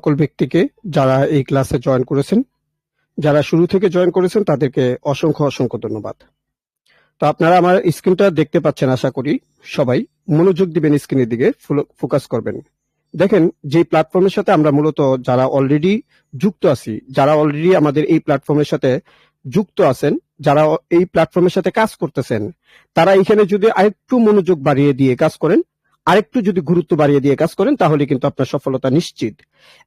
সকল ব্যক্তিকে যারা এই ক্লাসে জয়েন করেছেন, যারা শুরু থেকে জয়েন করেছেন তাদেরকে অসংখ্য অসংখ্য ধন্যবাদ। তো আপনারা আমার স্ক্রিনটা দেখতে পাচ্ছেন, আশা করি সবাই মনোযোগ দিবেন, স্ক্রিনের দিকে ফোকাস করবেন। দেখেন, যে প্ল্যাটফর্মের সাথে আমরা মূলত যারা অলরেডি যুক্ত আছি, যারা অলরেডি আমাদের এই প্ল্যাটফর্মের সাথে যুক্ত আছেন, যারা এই প্ল্যাটফর্মের সাথে কাজ করতেছেন, তারা এখানে যদি আরেকটু মনোযোগ বাড়িয়ে দিয়ে কাজ করেন, আরেকটু যদি গুরুত্ব বাড়িয়ে দিয়ে কাজ করেন, তাহলে কিন্তু আপনার সফলতা নিশ্চিত।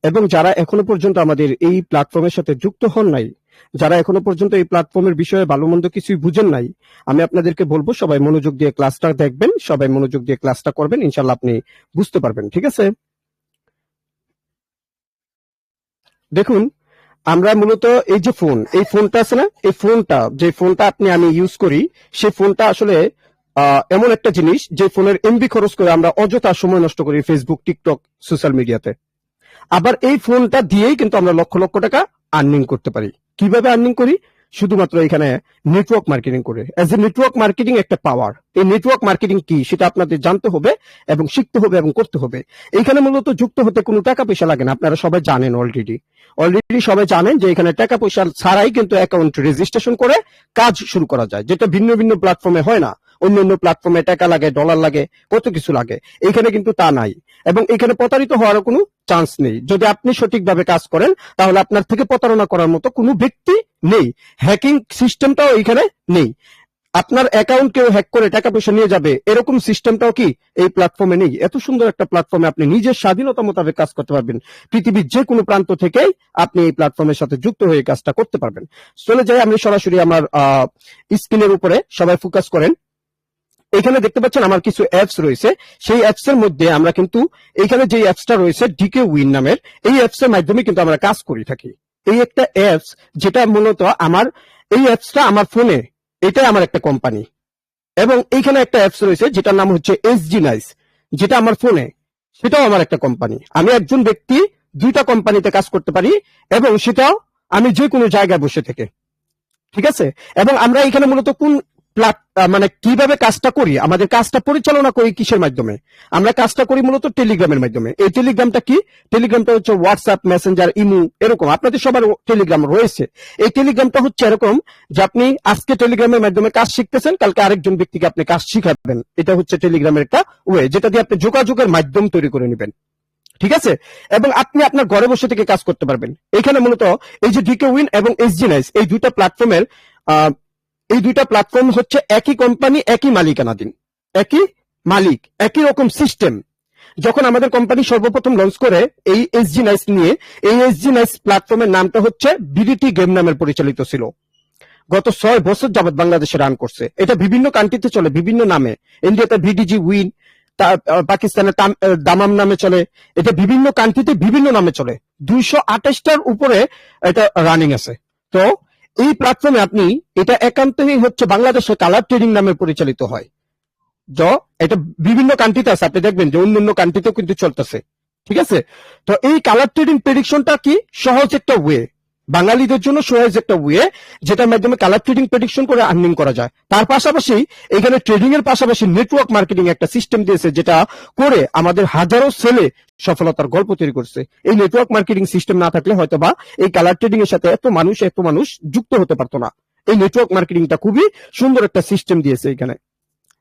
এবং যারা এখনো পর্যন্ত আমাদের এই প্ল্যাটফর্মের সাথে যুক্ত হন নাই, যারা এখনো পর্যন্ত এই প্ল্যাটফর্মের বিষয়ে ভালো মন্দ কিছুই বুঝেন নাই, আমি আপনাদেরকে বলবো সবাই মনোযোগ দিয়ে ক্লাসটা দেখবেন, সবাই মনোযোগ দিয়ে ক্লাসটা করবেন, ইনশাল্লাহ আপনি বুঝতে পারবেন। ঠিক আছে, দেখুন আমরা মূলত এই যে এই ফোনটা আছে না, এই ফোনটা, যে ফোনটা আমি ইউজ করি, সেই ফোনটা আসলে এমন একটা জিনিস যে ফোনের এমবি খরচ করে আমরা অযথা সময় নষ্ট করি ফেসবুক, টিকটক, সোশ্যাল মিডিয়াতে। আবার এই ফোনটা দিয়েই কিন্তু আমরা লক্ষ লক্ষ টাকা আর্নিং করতে পারি। কিভাবে আর্নিং করি? শুধুমাত্র এখানে নেটওয়ার্ক মার্কেটিং করে। এজ এ নেটওয়ার্ক মার্কেটিং একটা পাওয়ার। এই নেটওয়ার্ক মার্কেটিং কি সেটা আপনাদের জানতে হবে এবং শিখতে হবে এবং করতে হবে। এখানে মূলত যুক্ত হতে কোনো টাকা পয়সা লাগে না, আপনারা সবাই জানেন অলরেডি সবাই জানেন যে এখানে টাকা পয়সা ছাড়াই কিন্তু অ্যাকাউন্ট রেজিস্ট্রেশন করে কাজ শুরু করা যায়, যেটা ভিন্ন ভিন্ন প্ল্যাটফর্মে হয় না। অন্যান্য প্ল্যাটফর্মে টাকা লাগে, ডলার লাগে, কত কিছু লাগে, এখানে কিন্তু তা নাই। এবং এখানে প্রতারিত হওয়ারও কোনো চান্স নেই। যদি আপনি সঠিকভাবে কাজ করেন, তাহলে আপনার থেকে প্রতারণা করার মতো কোনো ব্যক্তি নেই। হ্যাকিং সিস্টেমটাও এখানে নেই। আপনার অ্যাকাউন্ট কেউ হ্যাক করে টাকা পয়সা নিয়ে যাবে, এরকম সিস্টেমটাও কি এই প্ল্যাটফর্মে নেই। এত সুন্দর একটা প্ল্যাটফর্মে আপনি নিজের স্বাধীনতা মোতাবেক কাজ করতে পারবেন। পৃথিবীর যে কোনো প্রান্ত থেকেই আপনি এই প্ল্যাটফর্মের সাথে যুক্ত হয়ে কাজটা করতে পারবেন। চলে যাই আমি সরাসরি আমার স্ক্রিনের উপরে, সবাই ফোকাস করেন। এখানে দেখতে পাচ্ছেন আমার কিছু অ্যাপস রয়েছে। সেই অ্যাপস এর মধ্যে আমরা কিন্তু এখানে যে অ্যাপসটা রয়েছে ডিকে উইন নামের, এই অ্যাপস এর মাধ্যমে কিন্তু আমরা কাজ করে থাকি। এই একটা অ্যাপস যেটা মূলত এই অ্যাপসটা আমার ফোনে, এটাই আমার একটা কোম্পানি। এবং এইখানে একটা অ্যাপস রয়েছে যেটার নাম হচ্ছে এসজি নাইস, যেটা আমার ফোনে, সেটাও আমার একটা কোম্পানি। আমি একজন ব্যক্তি দুইটা কোম্পানিতে কাজ করতে পারি, এবং সেটাও আমি যে কোনো জায়গায় বসে থেকে। ঠিক আছে, এবং আমরা এখানে মূলত কোন মানে কিভাবে কাজটা করি, আমাদের কাজটা পরিচালনা করি কিসের মাধ্যমে? আমরা কাজটা করি মূলত টেলিগ্রামের মাধ্যমে। এই টেলিগ্রামটা কি? টেলিগ্রামটা হচ্ছে হোয়াটসঅ্যাপ, মেসেঞ্জার, ইমো, এরকম আপনাদের সবার টেলিগ্রাম রয়েছে। এই টেলিগ্রামটা হচ্ছে এরকম যে আপনি আজকে টেলিগ্রামের মাধ্যমে কাজ শিখতেছেন, কালকে আরেকজন ব্যক্তিকে আপনি কাজ শিখাবেন। এটা হচ্ছে টেলিগ্রামের একটা ওয়ে, যেটা দিয়ে আপনি যোগাযোগের মাধ্যম তৈরি করে নেবেন। ঠিক আছে, এবং আপনি আপনার ঘরে বসে থেকে কাজ করতে পারবেন। এখানে মূলত এই যে ডিকে উইন এবং এসজি নাইস, এই দুইটা প্ল্যাটফর্মের এই দুইটা প্ল্যাটফর্ম হচ্ছে একই কোম্পানি, একই মালিকানাধীন, একই মালিক, একই রকম সিস্টেম। যখন আমাদের কোম্পানি সর্বপ্রথম লঞ্চ করে এই এসজি নাইস নিয়ে, এই এসজি নাইস প্ল্যাটফর্মের নামটা হচ্ছে বিডিটি গেম নামের পরিচালিত ছিল। গত 6 বছর যাবত বাংলাদেশে রান করছে। এটা বিভিন্ন কান্ট্রিতে চলে বিভিন্ন নামে। ইন্ডিয়াতে ভিডিজি উইন, পাকিস্তানের দামাম নামে চলে। এটা বিভিন্ন কান্ট্রিতে বিভিন্ন নামে চলে। 228টার উপরে এটা রানিং আছে। তো এই প্ল্যাটফর্মে আপনি, এটা একান্তই হচ্ছে বাংলাদেশে কালার ট্রেডিং নামে পরিচালিত হয়। এটা বিভিন্ন কান্ট্রিতে আছে, আপনি দেখবেন যে অন্যান্য কান্ট্রিতেও কিন্তু চলতেছে। ঠিক আছে, তো এই কালার ট্রেডিং প্রেডিকশনটা কি? সহজ একটা ওয়ে, বাঙালিদের জন্য সহজ একটা ওয়ে, যেটার মাধ্যমে কালার ট্রেডিং প্রেডিকশন করে আর্নিং করা যায়। তার পাশাপাশি এখানে ট্রেডিং এর পাশাপাশি নেটওয়ার্ক মার্কেটিং একটা সিস্টেম দিয়েছে, যেটা করে আমাদের হাজারো ছেলে সফলতার গল্প তৈরি করছে। এই নেটওয়ার্ক মার্কেটিং সিস্টেম না থাকলে হয়তোবা এই কালার ট্রেডিং এর সাথে এত মানুষ যুক্ত হতে পারতো না। এই নেটওয়ার্ক মার্কেটিংটা খুবই সুন্দর একটা সিস্টেম দিয়েছে। এখানে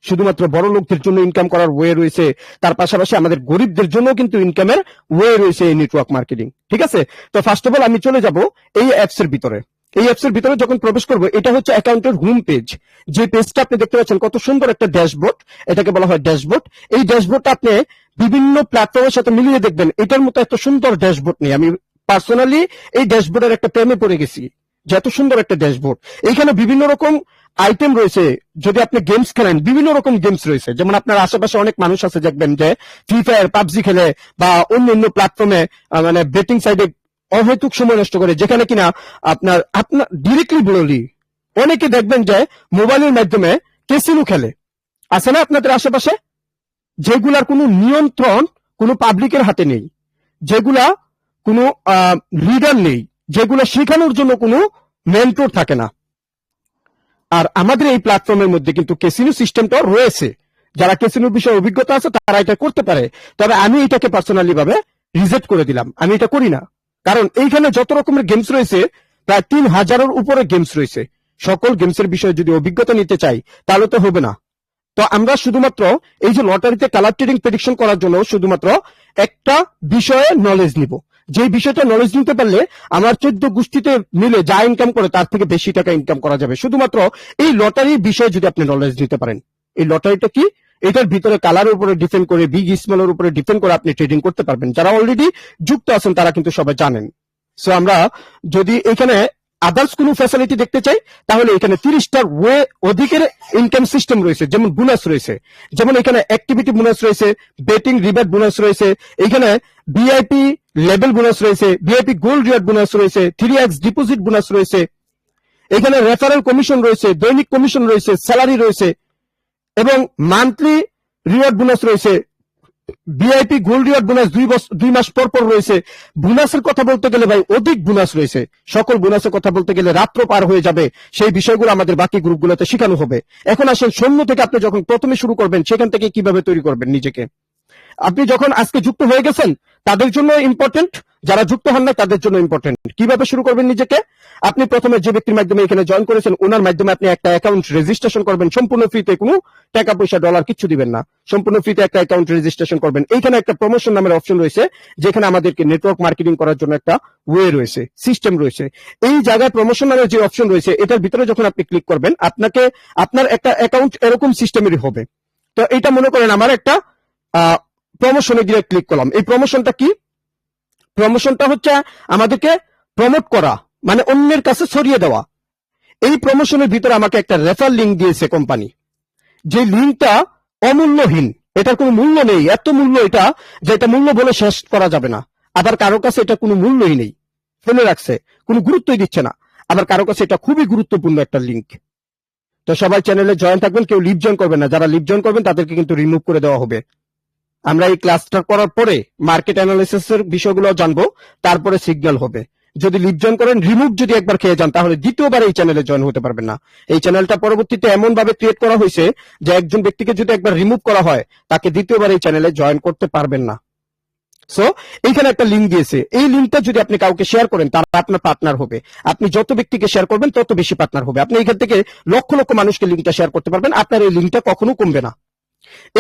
শুধুমাত্র বড় লোকদের জন্য ইনকাম করার ওয়ে রয়েছে, তার পাশাপাশি আমাদের গরিবদের জন্য কিন্তু ইনকামের ওয়ে রয়েছে এই নেটওয়ার্ক মার্কেটিং। ঠিক আছে, তো ফার্স্ট অফ অল আমি চলে যাব এই অ্যাপস এর ভিতরে। এই অ্যাপস এর ভিতরে যখন প্রবেশ করব, এটা হচ্ছে অ্যাকাউন্টের হোম পেজ। যে পেজটা আপনি দেখতে পাচ্ছেন, কত সুন্দর একটা ড্যাশবোর্ড, এটাকে বলা হয় ড্যাশবোর্ড। এই ড্যাশবোর্ডটা আপনি বিভিন্ন প্ল্যাটফর্মের সাথে মিলিয়ে দেখবেন, এটার মতো এত সুন্দর ড্যাশবোর্ড নেই। আমি পার্সোনালি এই ড্যাশবোর্ডের একটা প্রেমে পড়ে গেছি, যে এত সুন্দর একটা ড্যাশবোর্ড। এইখানে বিভিন্ন রকম আইটেম রয়েছে। যদি আপনি গেমস খেলেন, বিভিন্ন রকম গেমস রয়েছে। যেমন আপনার আশেপাশে অনেক মানুষ আছে, দেখবেন যে ফ্রি ফায়ার, পাবজি খেলে বা অন্য প্ল্যাটফর্মে মানে বেটিং সাইডে অহেতুক সময় নষ্ট করে, যেখানে কিনা আপনার ডিরেক্টলি বলি, অনেকে দেখবেন যে মোবাইলের মাধ্যমে ক্যাসিনো খেলে। আছে না আপনাদের আশেপাশে? যেগুলার কোনো নিয়ন্ত্রণ কোনো পাবলিকের হাতে নেই, যেগুলা কোনো লিডার নেই, যেগুলো শেখানোর জন্য কোনো মেন্টর থাকে না। আর আমাদের এই প্ল্যাটফর্মের মধ্যে কিন্তু ক্যাসিনো সিস্টেমটা রয়েছে। যারা ক্যাসিনোর বিষয়ে অভিজ্ঞতা আছে তারা এটা করতে পারে। তবে আমি এটাকে পার্সোনালি ভাবে রিজেক্ট করে দিলাম। আমি এটা করি না, কারণ এইখানে যত রকমের গেমস রয়েছে প্রায় 3000-এর উপরে গেমস রয়েছে। সকল গেমসের বিষয়ে যদি অভিজ্ঞতা নিতে চাই তাহলে তো হবে না। তো আমরা শুধুমাত্র এই যে লটারিতে কালার ট্রেডিং প্রেডিকশন করার জন্য শুধুমাত্র একটা বিষয়ে নলেজ নিব, যে বিষয়টা নলেজ নিতে পারলে আমার 14 গোষ্ঠীতে মিলে যা ইনকাম করে তার থেকে বেশি টাকা ইনকাম করা যাবে, শুধুমাত্র এই লটারির বিষয়ে যদি আপনি নলেজ নিতে পারেন। এই লটারিটা কি, এটার ভিতরে কালারের উপরে ডিপেন্ড করে, বিগ স্মলের উপরে ডিপেন্ড করে আপনি ট্রেডিং করতে পারবেন। যারা অলরেডি যুক্ত আছেন তারা কিন্তু সবাই জানেন। সো আমরা যদি এখানে আদার্স কোনো ফ্যাসিলিটি দেখতে চাই তাহলে এখানে 30টার ওয়ে অধিকের ইনকাম সিস্টেম রয়েছে, যেমন বোনাস রয়েছে, যেমন এখানে অ্যাক্টিভিটি বোনাস রয়েছে, বেটিং রিবেট বোনাস রয়েছে, এখানে ভিআইপি লেভেল বোনাস রয়েছে, ভিআইপি গোল্ড রিওয়ার্ড বোনাস রয়েছে, 3x ডিপোজিট বোনাস রয়েছে, এখানে রেফারেল কমিশন রয়েছে, দৈনিক কমিশন রয়েছে, স্যালারি রয়েছে এবং মান্থলি রিওয়ার্ড বোনাস রয়েছে, ভিআইপি গোল্ড রিওয়ার্ড বোনাস 2 মাস পর পর রয়েছে। বোনাসের কথা বলতে গেলে ভাই অধিক বোনাস রয়েছে, সকল বোনাসের কথা বলতে গেলে রাত্র পার হয়ে যাবে, সেই বিষয়গুলো আমাদের বাকি গ্রুপগুলোতে শেখানো হবে। এখন আসেন শূন্য থেকে আপনি যখন প্রথমে শুরু করবেন সেখান থেকে কিভাবে তৈরি করবেন নিজেকে। আপনি যখন আজকে যুক্ত হয়ে গেছেন তাদের জন্য ইম্পর্টেন্ট, যারা যুক্ত হন না তাদের জন্য ইম্পর্টেন্ট। কিভাবে শুরু করবেন নিজেকে, আপনি প্রথমে যে ব্যক্তির মাধ্যমে এখানে জয়েন করেছেন ওনার মাধ্যমে আপনি একটা অ্যাকাউন্ট রেজিস্ট্রেশন করবেন, সম্পূর্ণ ফ্রিতে, কোনো টাকা পয়সা ডলার কিছু দিবেন না, সম্পূর্ণ ফ্রিতে একটা অ্যাকাউন্ট রেজিস্ট্রেশন করবেন। এইখানে একটা প্রমোশন নামের অপশন রয়েছে, যেখানে আমাদেরকে নেটওয়ার্ক মার্কেটিং করার জন্য একটা ওয়ে রয়েছে, সিস্টেম রয়েছে। এই জায়গায় প্রমোশন নামের যে অপশন রয়েছে এটার ভিতরে যখন আপনি ক্লিক করবেন আপনাকে আপনার একটা অ্যাকাউন্ট এরকম সিস্টেমেরই হবে। তো এটা মনে করেন আমার একটা প্রমোশনে গিয়ে ক্লিক করলাম। এই প্রমোশনটা কি, প্রমোশনটা হচ্ছে আমাদেরকে প্রমোট করা, মানে অন্যের কাছে ছড়িয়ে দেওয়া। এই প্রমোশনের ভিতরে আমাকে একটা রেফার লিঙ্ক দিয়েছে কোম্পানি, যে লিঙ্কটা অমূল্যহীন, এটার কোনো মূল্য নেই, এত মূল্য এটা যে এটা মূল্য বলে শেষ করা যাবে না। আবার কারো কাছে এটা কোনো মূল্যই নেই, ফেলে রাখছে, কোনো গুরুত্বই দিচ্ছে না। আবার কারো কাছে এটা খুবই গুরুত্বপূর্ণ একটা লিঙ্ক। তো সবাই চ্যানেলে জয়েন থাকবেন, কেউ লিভ জয়েন করবেন না, যারা লিভ জয়েন করবেন তাদেরকে কিন্তু রিমুভ করে দেওয়া হবে। আমরা এই ক্লাসটা করার পরে মার্কেট অ্যানালিসিস এর বিষয়গুলো জানবো, তারপরে সিগন্যাল হবে। যদি লিভ জয়েন করেন, রিমুভ যদি একবার খেয়ে যান তাহলে দ্বিতীয়বার এই চ্যানেলে জয়েন হতে পারবেন না। এই চ্যানেলটা পরবর্তীতে এমন ভাবে ক্রিয়েট করা হয়েছে যে একজন ব্যক্তিকে যদি একবার রিমুভ করা হয় তাকে দ্বিতীয়বার এই চ্যানেলে জয়েন করতে পারবেন না। সো এইখানে একটা লিঙ্ক দিয়েছে, এই লিঙ্কটা যদি আপনি কাউকে শেয়ার করেন তারা আপনার পার্টনার হবে। আপনি যত ব্যক্তিকে শেয়ার করবেন তত বেশি পার্টনার হবে। আপনি এখান থেকে লক্ষ লক্ষ মানুষকে লিঙ্কটা শেয়ার করতে পারবেন, আপনার এই লিঙ্কটা কখনো কমবে না।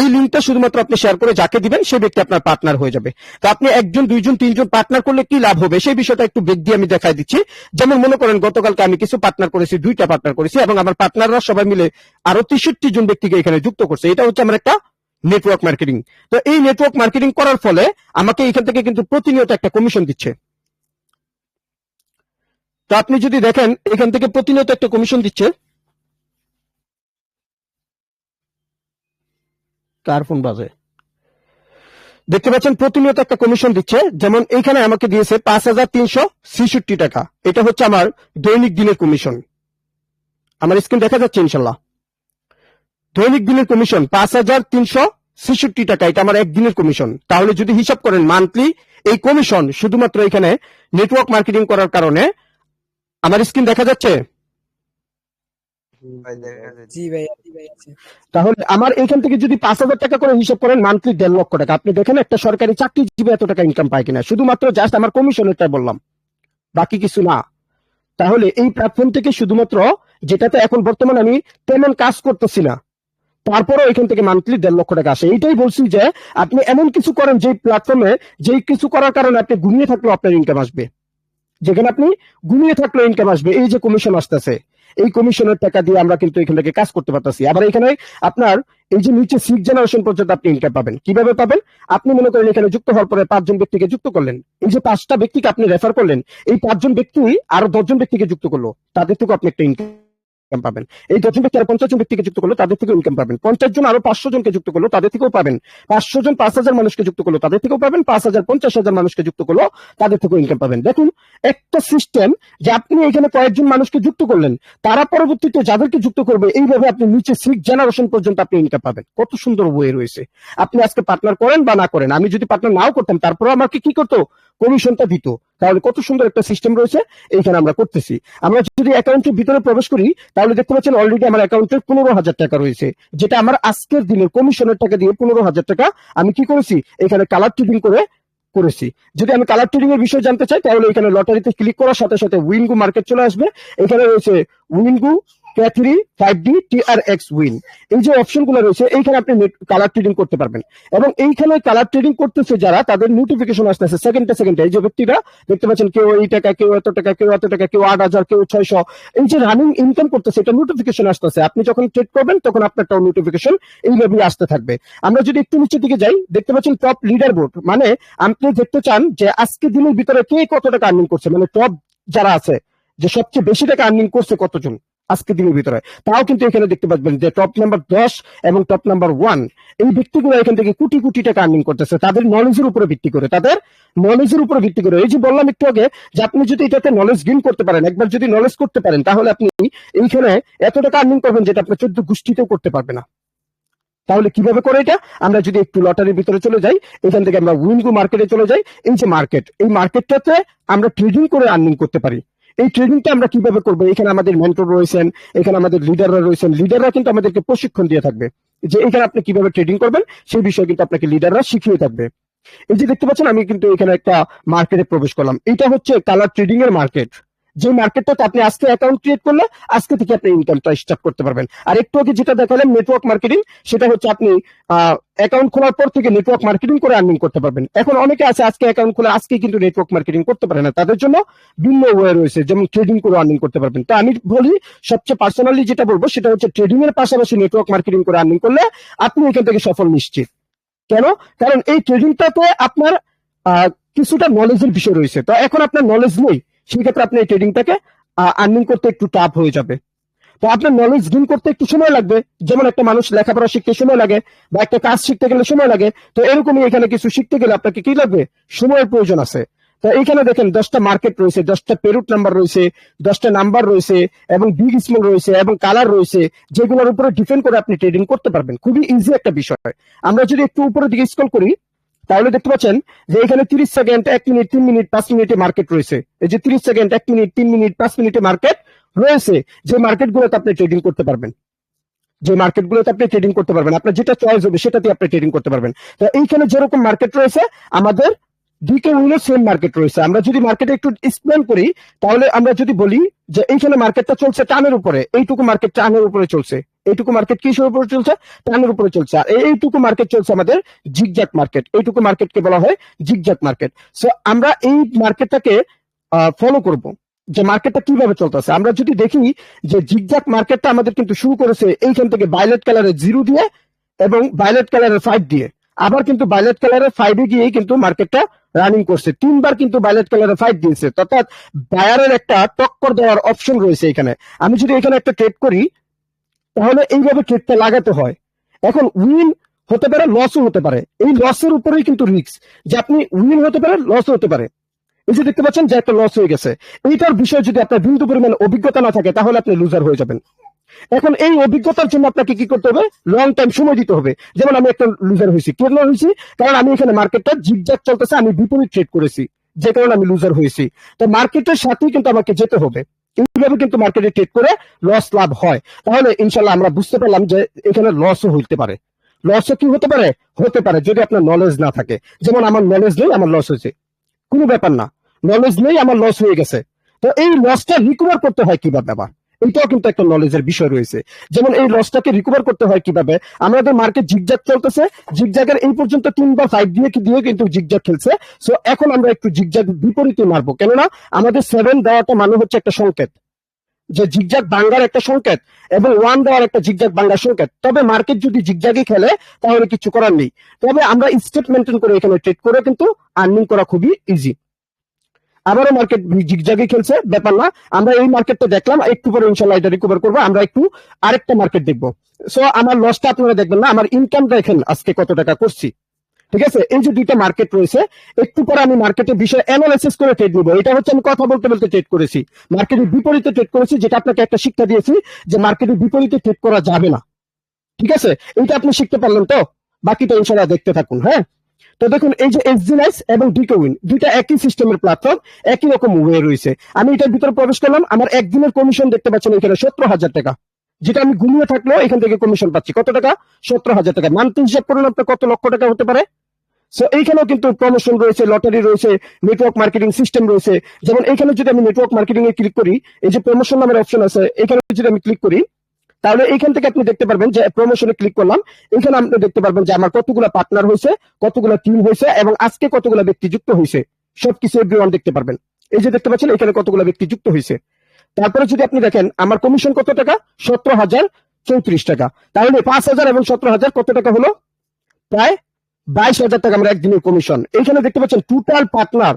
এই লিঙ্কটা শুধুমাত্র আপনি শেয়ার করে যাকে দিবেন সেই ব্যক্তি আপনার পার্টনার হয়ে যাবে। তো আপনি 1 জন 2 জন 3 জন পার্টনার করলে কি লাভ হবে সেই বিষয়টা একটু ব্রেক দিয়ে আমি দেখাই দিচ্ছি। যেমন মনে করেন গতকালকে আমি কিছু পার্টনার করেছি, 2টা পার্টনার করেছি এবং আমার পার্টনাররা সবাই মিলে আরো 63 জন ব্যক্তিকে এখানে যুক্ত করছে। এটা হচ্ছে আমার একটা নেটওয়ার্ক মার্কেটিং। তো এই নেটওয়ার্ক মার্কেটিং করার ফলে আমাকে এখান থেকে কিন্তু প্রতিনিয়ত একটা কমিশন দিচ্ছে। তো আপনি যদি দেখেন এখান থেকে প্রতিনিয়ত একটা কমিশন দিচ্ছে। কার ফোন বাজে, দেখতে পাচ্ছেন প্রতিনিয়ত একটা কমিশন দিচ্ছে। যেমন এইখানে আমাকে দিয়েছে 5366 টাকা, এটা হচ্ছে আমার দৈনিক দিনের কমিশন। আমার স্ক্রিন দেখা যাচ্ছে ইনশাল্লাহ। দৈনিক দিনের কমিশন 5366 টাকা, এটা আমার একদিনের কমিশন। তাহলে যদি হিসাব করেন মান্থলি এই কমিশন শুধুমাত্র এখানে নেটওয়ার্ক মার্কেটিং করার কারণে, আমার স্ক্রিন দেখা যাচ্ছে, তাহলে আমার এখান থেকে যদি 5000 টাকা করে হিসাব করেন মান্থলি 1.5 লক্ষ টাকা। আপনি দেখেন একটা সরকারি চাকরিজীবী এত টাকা ইনকাম পায় কিনা, শুধুমাত্র জাস্ট আমার কমিশনেরটা বললাম, বাকি কিছু না। তাহলে এই প্ল্যাটফর্ম থেকে শুধুমাত্র, যেটাতে এখন বর্তমানে আমি তেমন কাজ করতেছি না, তারপরেও এখান থেকে মান্থলি 1.5 লক্ষ টাকা আসে। এইটাই বলছি যে আপনি এমন কিছু করেন যে প্ল্যাটফর্মে, যেই কিছু করার কারণে আপনি ঘুমিয়ে থাকলেও আপনার ইনকাম আসবে, যেখানে আপনি ঘুমিয়ে থাকলেও ইনকাম আসবে। এই যে কমিশন আসতেছে, এই কমিশনের টাকা দিয়ে আমরা কিন্তু এখান থেকে কাজ করতে পারতেছি। আবার এখানে আপনার এই যে নিচে 6 জেনারেশন পর্যন্ত আপনি ইনকাম পাবেন। কিভাবে পাবেন, আপনি মনে করেন এখানে যুক্ত হওয়ার পরে 5 জন ব্যক্তিকে যুক্ত করলেন, এই যে 5টা ব্যক্তিকে আপনি রেফার করলেন, এই 5 জন ব্যক্তি আরো 10 জন ব্যক্তিকে যুক্ত করলো, তাদের থেকে আপনি একটা ইনকাম পাবেন। এই 10 জন ব্যক্তি আরো 50 জন ব্যক্তিকে যুক্ত করলো, তাদের থেকেও ইনকাম পাবেন। 50 জন আরো 500 জনকে যুক্ত করলো, তাদের থেকেও পাবেন। 500 জন 5000 মানুষকে যুক্ত করলো, তাদের থেকেও পাবেন। 5000 50,000 মানুষকে যুক্ত করলো, তাদের থেকেও ইনকাম পাবেন। দেখুন একটা সিস্টেম যে আপনি এখানে কয়েকজন মানুষকে যুক্ত করলেন, তারা পরবর্তীতে যাদেরকে যুক্ত করবে, এইভাবে আপনি নিচে 6 জেনারেশন পর্যন্ত আপনি ইনকাম পাবেন। কত সুন্দর ওয়ে রয়েছে। আপনি আজকে পার্টনার করেন বা না করেন, আমি যদি পার্টনার নাও করতাম তারপরে আমাকে কি করতো, কমিশনটা দিত। তাহলে কত সুন্দর একটা সিস্টেম রয়েছে এইখানে আমরা করতেছি। আমরা যদি অ্যাকাউন্টের ভিতরে প্রবেশ করি তাহলে দেখতে পাচ্ছেন অলরেডি আমার অ্যাকাউন্টে 15,000 টাকা রয়েছে, যেটা আমার আজকের দিনের কমিশনের টাকা দিয়ে 15,000 টাকা আমি কি করেছি, এখানে কালার ট্রেডিং করে করেছি। যদি আমি কালার ট্রেডিং এর বিষয়ে জানতে চাই তাহলে এখানে লটারিতে ক্লিক করার সাথে সাথে উইনগু মার্কেট চলে আসবে। এখানে রয়েছে উইনগু K3 5D TRX উইন, এই যে অপশন গুলো রয়েছে এইখানে আপনি কালার ট্রেডিং করতে পারবেন। এবং এইখানে কালার ট্রেডিং করতেছে যারা, তাদের নোটিফিকেশন আসতেছে সেকেন্ডে সেকেন্ডে। এই যে ব্যক্তিরা দেখতে পাচ্ছেন, কেউ এই টাকা, কেউ এত টাকা, কেউ এত টাকা, কেউ 8,000, কেউ 600, এই যে রানিং ইনকাম করতেছে, এটা নোটিফিকেশন আসতেছে। আপনি যখন ট্রেড করবেন তখন আপনারটাও নোটিফিকেশন এইভাবেই আসতে থাকবে। আমরা যদি একটু নিচের দিকে যাই, দেখতে পাচ্ছেন টপ লিডার বোর্ড, মানে আপনি দেখতে চান যে আজকে দিনের ভিতরে কে কত টাকা আর্নিং করছে, মানে টপ যারা আছে, যে সবচেয়ে বেশি টাকা আর্নিং করছে কতজন আজকে দিনের ভিতরে, তাও কিন্তু এখানে দেখতে পাচ্ছেন যে টপ নাম্বার 10 এবং টপ নাম্বার 1 এই ব্যক্তিগুলো এখান থেকে কোটি কোটি টাকা আর্নিং করতেছে তাদের নলেজের উপরে ভিত্তি করে, তাদের নলেজের উপরে ভিত্তি করে। এই যে বললাম একটু আগে যে আপনি যদি এটাতে নলেজ গেইন করতে পারেন, একবার যদি নলেজ করতে পারেন, তাহলে আপনি এইখানে এত টাকা আর্নিং করবেন যেটা আপনার 14 গোষ্ঠীতেও করতে পারবে না। তাহলে কিভাবে করে এটা? আমরা যদি একটু লটারির ভিতরে চলে যাই, এখান থেকে আমরা উইনগু মার্কেটে চলে যাই। এই যে মার্কেট, এই মার্কেটটাতে আমরা ট্রেডিং করে আর্নিং করতে পারি। এই ট্রেডিংটা আমরা কিভাবে করবো? এখানে আমাদের মেন্টর রয়েছেন, এখানে আমাদের লিডাররা রয়েছেন। লিডাররা কিন্তু আমাদেরকে প্রশিক্ষণ দিয়ে থাকবে যে এখানে আপনি কিভাবে ট্রেডিং করবেন, সেই বিষয়ে কিন্তু আপনাকে লিডাররা শিখিয়ে থাকবে। এই যে দেখতে পাচ্ছেন, আমি কিন্তু এখানে একটা মার্কেটে প্রবেশ করলাম। এটা হচ্ছে কালার ট্রেডিং এর মার্কেট, যে মার্কেটটাতে আপনি আজকে অ্যাকাউন্ট ক্রিয়েট করলে আজকে থেকে আপনি ইনকামটা স্টার্ট করতে পারবেন। আর একটু আগে যেটা দেখালেন নেটওয়ার্ক মার্কেটিং, সেটা হচ্ছে আপনি অ্যাকাউন্ট খোলার পর থেকে নেটওয়ার্ক মার্কেটিং করে আর্নিং করতে পারবেন। এখন অনেকে আছে আজকে অ্যাকাউন্ট খুলে আজকে কিন্তু নেটওয়ার্ক মার্কেটিং করতে পারে না, তাদের জন্য ভিন্ন ওয়ে রয়েছে, যেমন ট্রেডিং করে আর্নিং করতে পারবেন। তো আমি বলি, সবচেয়ে পার্সোনালি যেটা বলবো সেটা হচ্ছে ট্রেডিং এর পাশাপাশি নেটওয়ার্ক মার্কেটিং করে আর্নিং করলে আপনি এখান থেকে সফল নিশ্চিত। কেন? কারণ এই ট্রেডিংটাতে আপনার কিছুটা নলেজের বিষয় রয়েছে। তো এখন আপনার নলেজ নেই, সেই ক্ষেত্রে আপনি এই ট্রেডিংটাকে আর্নিং করতে একটু টাফ হয়ে যাবে। তো আপনার নলেজ গেইন করতে একটু সময় লাগবে, যেমন একটা মানুষ লেখাপড়া শিখতে সময় লাগে বা একটা কাজ শিখতে গেলে সময় লাগে। তো এরকমই এখানে কিছু শিখতে গেলে আপনাকে কি লাগবে? সময়ের প্রয়োজন আছে। তো এখানে দেখেন 10টা মার্কেট রয়েছে, 10টা পেরুট নাম্বার রয়েছে, 10টা নাম্বার রয়েছে এবং বিগ স্মল রয়েছে এবং কালার রয়েছে, যেগুলোর উপরে ডিপেন্ড করে আপনি ট্রেডিং করতে পারবেন। খুবই ইজি একটা বিষয়। আমরা যদি একটু উপরের দিকে স্ক্রল করি তাহলে দেখতে পাচ্ছেন যে এখানে 30 সেকেন্ড, 1 মিনিট, 3 মিনিট, 5 মিনিটে মার্কেট রয়েছে। এই যে 30 সেকেন্ড, 1 মিনিট, 3 মিনিট, 5 মিনিটে মার্কেট রয়েছে, যে মার্কেটগুলোতে আপনি ট্রেডিং করতে পারবেন, যে মার্কেটগুলোতে আপনি ট্রেডিং করতে পারবেন, আপনার যেটা চয়েস হবে সেটাতে আপনি ট্রেডিং করতে পারবেন। তো এইখানে যেরকম মার্কেট রয়েছে, আমাদের ডিকে উইনের সেম মার্কেট রয়েছে। আমরা যদি মার্কেটে একটু এক্সপ্লেন করি তাহলে আমরা যদি বলি যে এইখানে মার্কেটটা চলছে টানের উপরে, এইটুকু মার্কেট টানের উপরে চলছে, এইটুকু মার্কেট কিসের উপরে চলছে? টানের উপরে চলছে। আর এইটুকু মার্কেট চলছে আমাদের জিগজ্যাগ মার্কেট, এইটুকু মার্কেটকে বলা হয় জিগজ্যাগ মার্কেট। সো আমরা এই মার্কেটটাকে ফলো করব যে মার্কেটটা কিভাবে চলতেছে। আমরা যদি দেখি যে জিগজ্যাগ মার্কেটটা আমাদের কিন্তু শুরু করেছে এইখান থেকে ভায়োলেট কালারের 0 দিয়ে এবং ভায়োলেট কালারের 5 দিয়ে, আবার কিন্তু ভায়োলেট কালারের 5 গিয়ে কিন্তু মার্কেটটা রানিং করছে। 3বার কিন্তু ভায়োলেট কালারের 5 দিয়েছে, অর্থাৎ বায়ারের একটা টক্কর দেওয়ার অপশন রয়েছে এখানে। আমি যদি এখানে একটা ট্রেড করি তাহলে এইভাবে ট্রেডটা লাগাতে হয়। এখন উইন হতে পারে, লসও হতে পারে। এই লসের উপরেই কিন্তু রিস্ক, যে আপনি উইন হতে পারে, লসও হতে পারে। এই যে দেখতে পাচ্ছেন যে একটা লস হয়ে গেছে, এইটার বিষয়ে যদি আপনার বিন্দু পরিমাণ অভিজ্ঞতা না থাকে তাহলে আপনি লুজার হয়ে যাবেন। এখন এই অভিজ্ঞতার জন্য আপনাকে কি করতে হবে? লং টাইম সময় দিতে হবে। যেমন আমি একটা লুজার হয়েছি, কেন হয়েছি? কারণ আমি এখানে মার্কেটটা জিগজ্যাগ চলতেছে, আমি বিপরীত ট্রেড করেছি, যে কারণে আমি লুজার হয়েছি। তো মার্কেটের সাথেই কিন্তু আমাকে যেতে হবে। এইভাবে কিন্তু মার্কেটে ট্রেড করে লস লাভ হয়। তাহলে ইনশাল্লাহ আমরা বুঝতে পারলাম যে এখানে লসও হইতে পারে। লসও কি হতে পারে? হতে পারে, যদি আপনার নলেজ না থাকে। যেমন আমার নলেজ নেই, আমার লস হয়েছে, কোনো ব্যাপার না। নলেজ নেই, আমার লস হয়ে গেছে, তো এই লসটা রিকভার করতে হয় কিভাবে? আবার এটাও কিন্তু একটা নলেজের বিষয় রয়েছে। যেমন এই লসটাকে রিকভার করতে হয় কিভাবে? আমাদের মার্কেট জিগজ্যাগ চলতেছে, জিগজ্যাগের এই পর্যন্ত 3 বা 5 দিয়ে কিন্তু জিগজ্যাগ খেলছে। সো এখন আমরা একটু জিগজ্যাগ বিপরীতে মারবো, কেননা আমাদের 7 দেওয়াটা মানে হচ্ছে একটা সংকেত, যে জিগজ্যাগ ভাঙ্গার একটা সংকেত এবং 1 দেওয়ার একটা জিগজ্যাগ ভাঙ্গার সংকেত। তবে মার্কেট যদি জিগজ্যাগই খেলে তাহলে কিছু করার নেই। তবে আমরা স্টেট মেনটেন করে এখানে ট্রেড করে কিন্তু আর্নিং করা খুবই ইজি। আবারও মার্কেট জিগজ্যাগে খেলছে, ব্যাপার না। আমরা এই মার্কেটটা দেখলাম, একটু পরে ইনশাআল্লাহ এটা রিকভার করবো। আমরা একটু আরেকটা মার্কেট দেখবো। সো আমার লসটা আপনারা দেখবেন না, আমার ইনকামটা দেখেন আজকে কত টাকা করছি। ঠিক আছে, এই যে দুইটা মার্কেট রয়েছে, একটু পরে আমি মার্কেটের বিষয়ে অ্যানালাইসিস করে ট্রেড নিব। এটা হচ্ছে আমি কথা বলতে বলতে ট্রেড করেছি, মার্কেটের বিপরীতে ট্রেড করেছি, যেটা আপনাকে একটা শিক্ষা দিয়েছি যে মার্কেটের বিপরীতে ট্রেড করা যাবে না। ঠিক আছে, এইটা আপনি শিখতে পারলেন তো? বাকিটা ইনশাআল্লাহ দেখতে থাকুন। হ্যাঁ, তো দেখুন এই যে এসজিনাইস এবং ডিকোউইন দুইটা একই সিস্টেমের প্ল্যাটফর্ম, একই রকম ওয়ে রয়েছে। আমি এটার ভিতরে প্রবেশ করলাম, আমার একদিনের কমিশন দেখতে পাচ্ছেন এখানে 17,000 টাকা, যেটা আমি ঘুমিয়ে থাকলেও এখান থেকে কমিশন পাচ্ছি। কত টাকা? 17,000 টাকা। মান্থলি হিসাব করুন আপনার কত লক্ষ টাকা হতে পারে? সো এইখানেও কিন্তু প্রমোশন রয়েছে, লটারি রয়েছে, নেটওয়ার্ক মার্কেটিং সিস্টেম রয়েছে। যেমন এখানে যদি আমি নেটওয়ার্ক মার্কেটিং এ ক্লিক করি, এই যে প্রমোশন নামের অপশন আছে, এখানে যদি আমি ক্লিক করি, তাহলে এখান থেকে আপনি দেখতে পারবেন যে প্রমোশনে ক্লিক করলাম, এখানে আপনি দেখতে পারবেন যে আমার কতগুলো পার্টনার হয়েছে, কতগুলো টিম হয়েছে এবং আজকে কতগুলো ব্যক্তি যুক্ত হয়েছে, সবকিছু এভরিওয়ান দেখতে পারবেন। এই যে দেখতে পাচ্ছেন এখানে কতগুলো ব্যক্তি যুক্ত হয়েছে। তারপরে যদি আপনি দেখেন আমার কমিশন কত টাকা, 17,034 টাকা। তাহলে 5,000 এবং 17,000 কত টাকা হলো, প্রায় 22,000 টাকা আমার একদিনের কমিশন। এইখানে দেখতে পাচ্ছেন টোটাল পার্টনার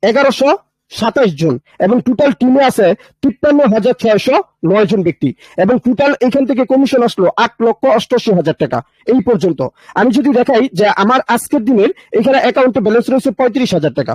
1127 জন এবং টোটাল টিমে আছে 53,609 জন ব্যক্তি এবং টোটাল এখান থেকে কমিশন আসলো 8,88,000 টাকা এই পর্যন্ত। আমি যদি দেখাই যে আমার আজকের দিনের এখানে অ্যাকাউন্টে ব্যালেন্স রয়েছে 35,000 টাকা।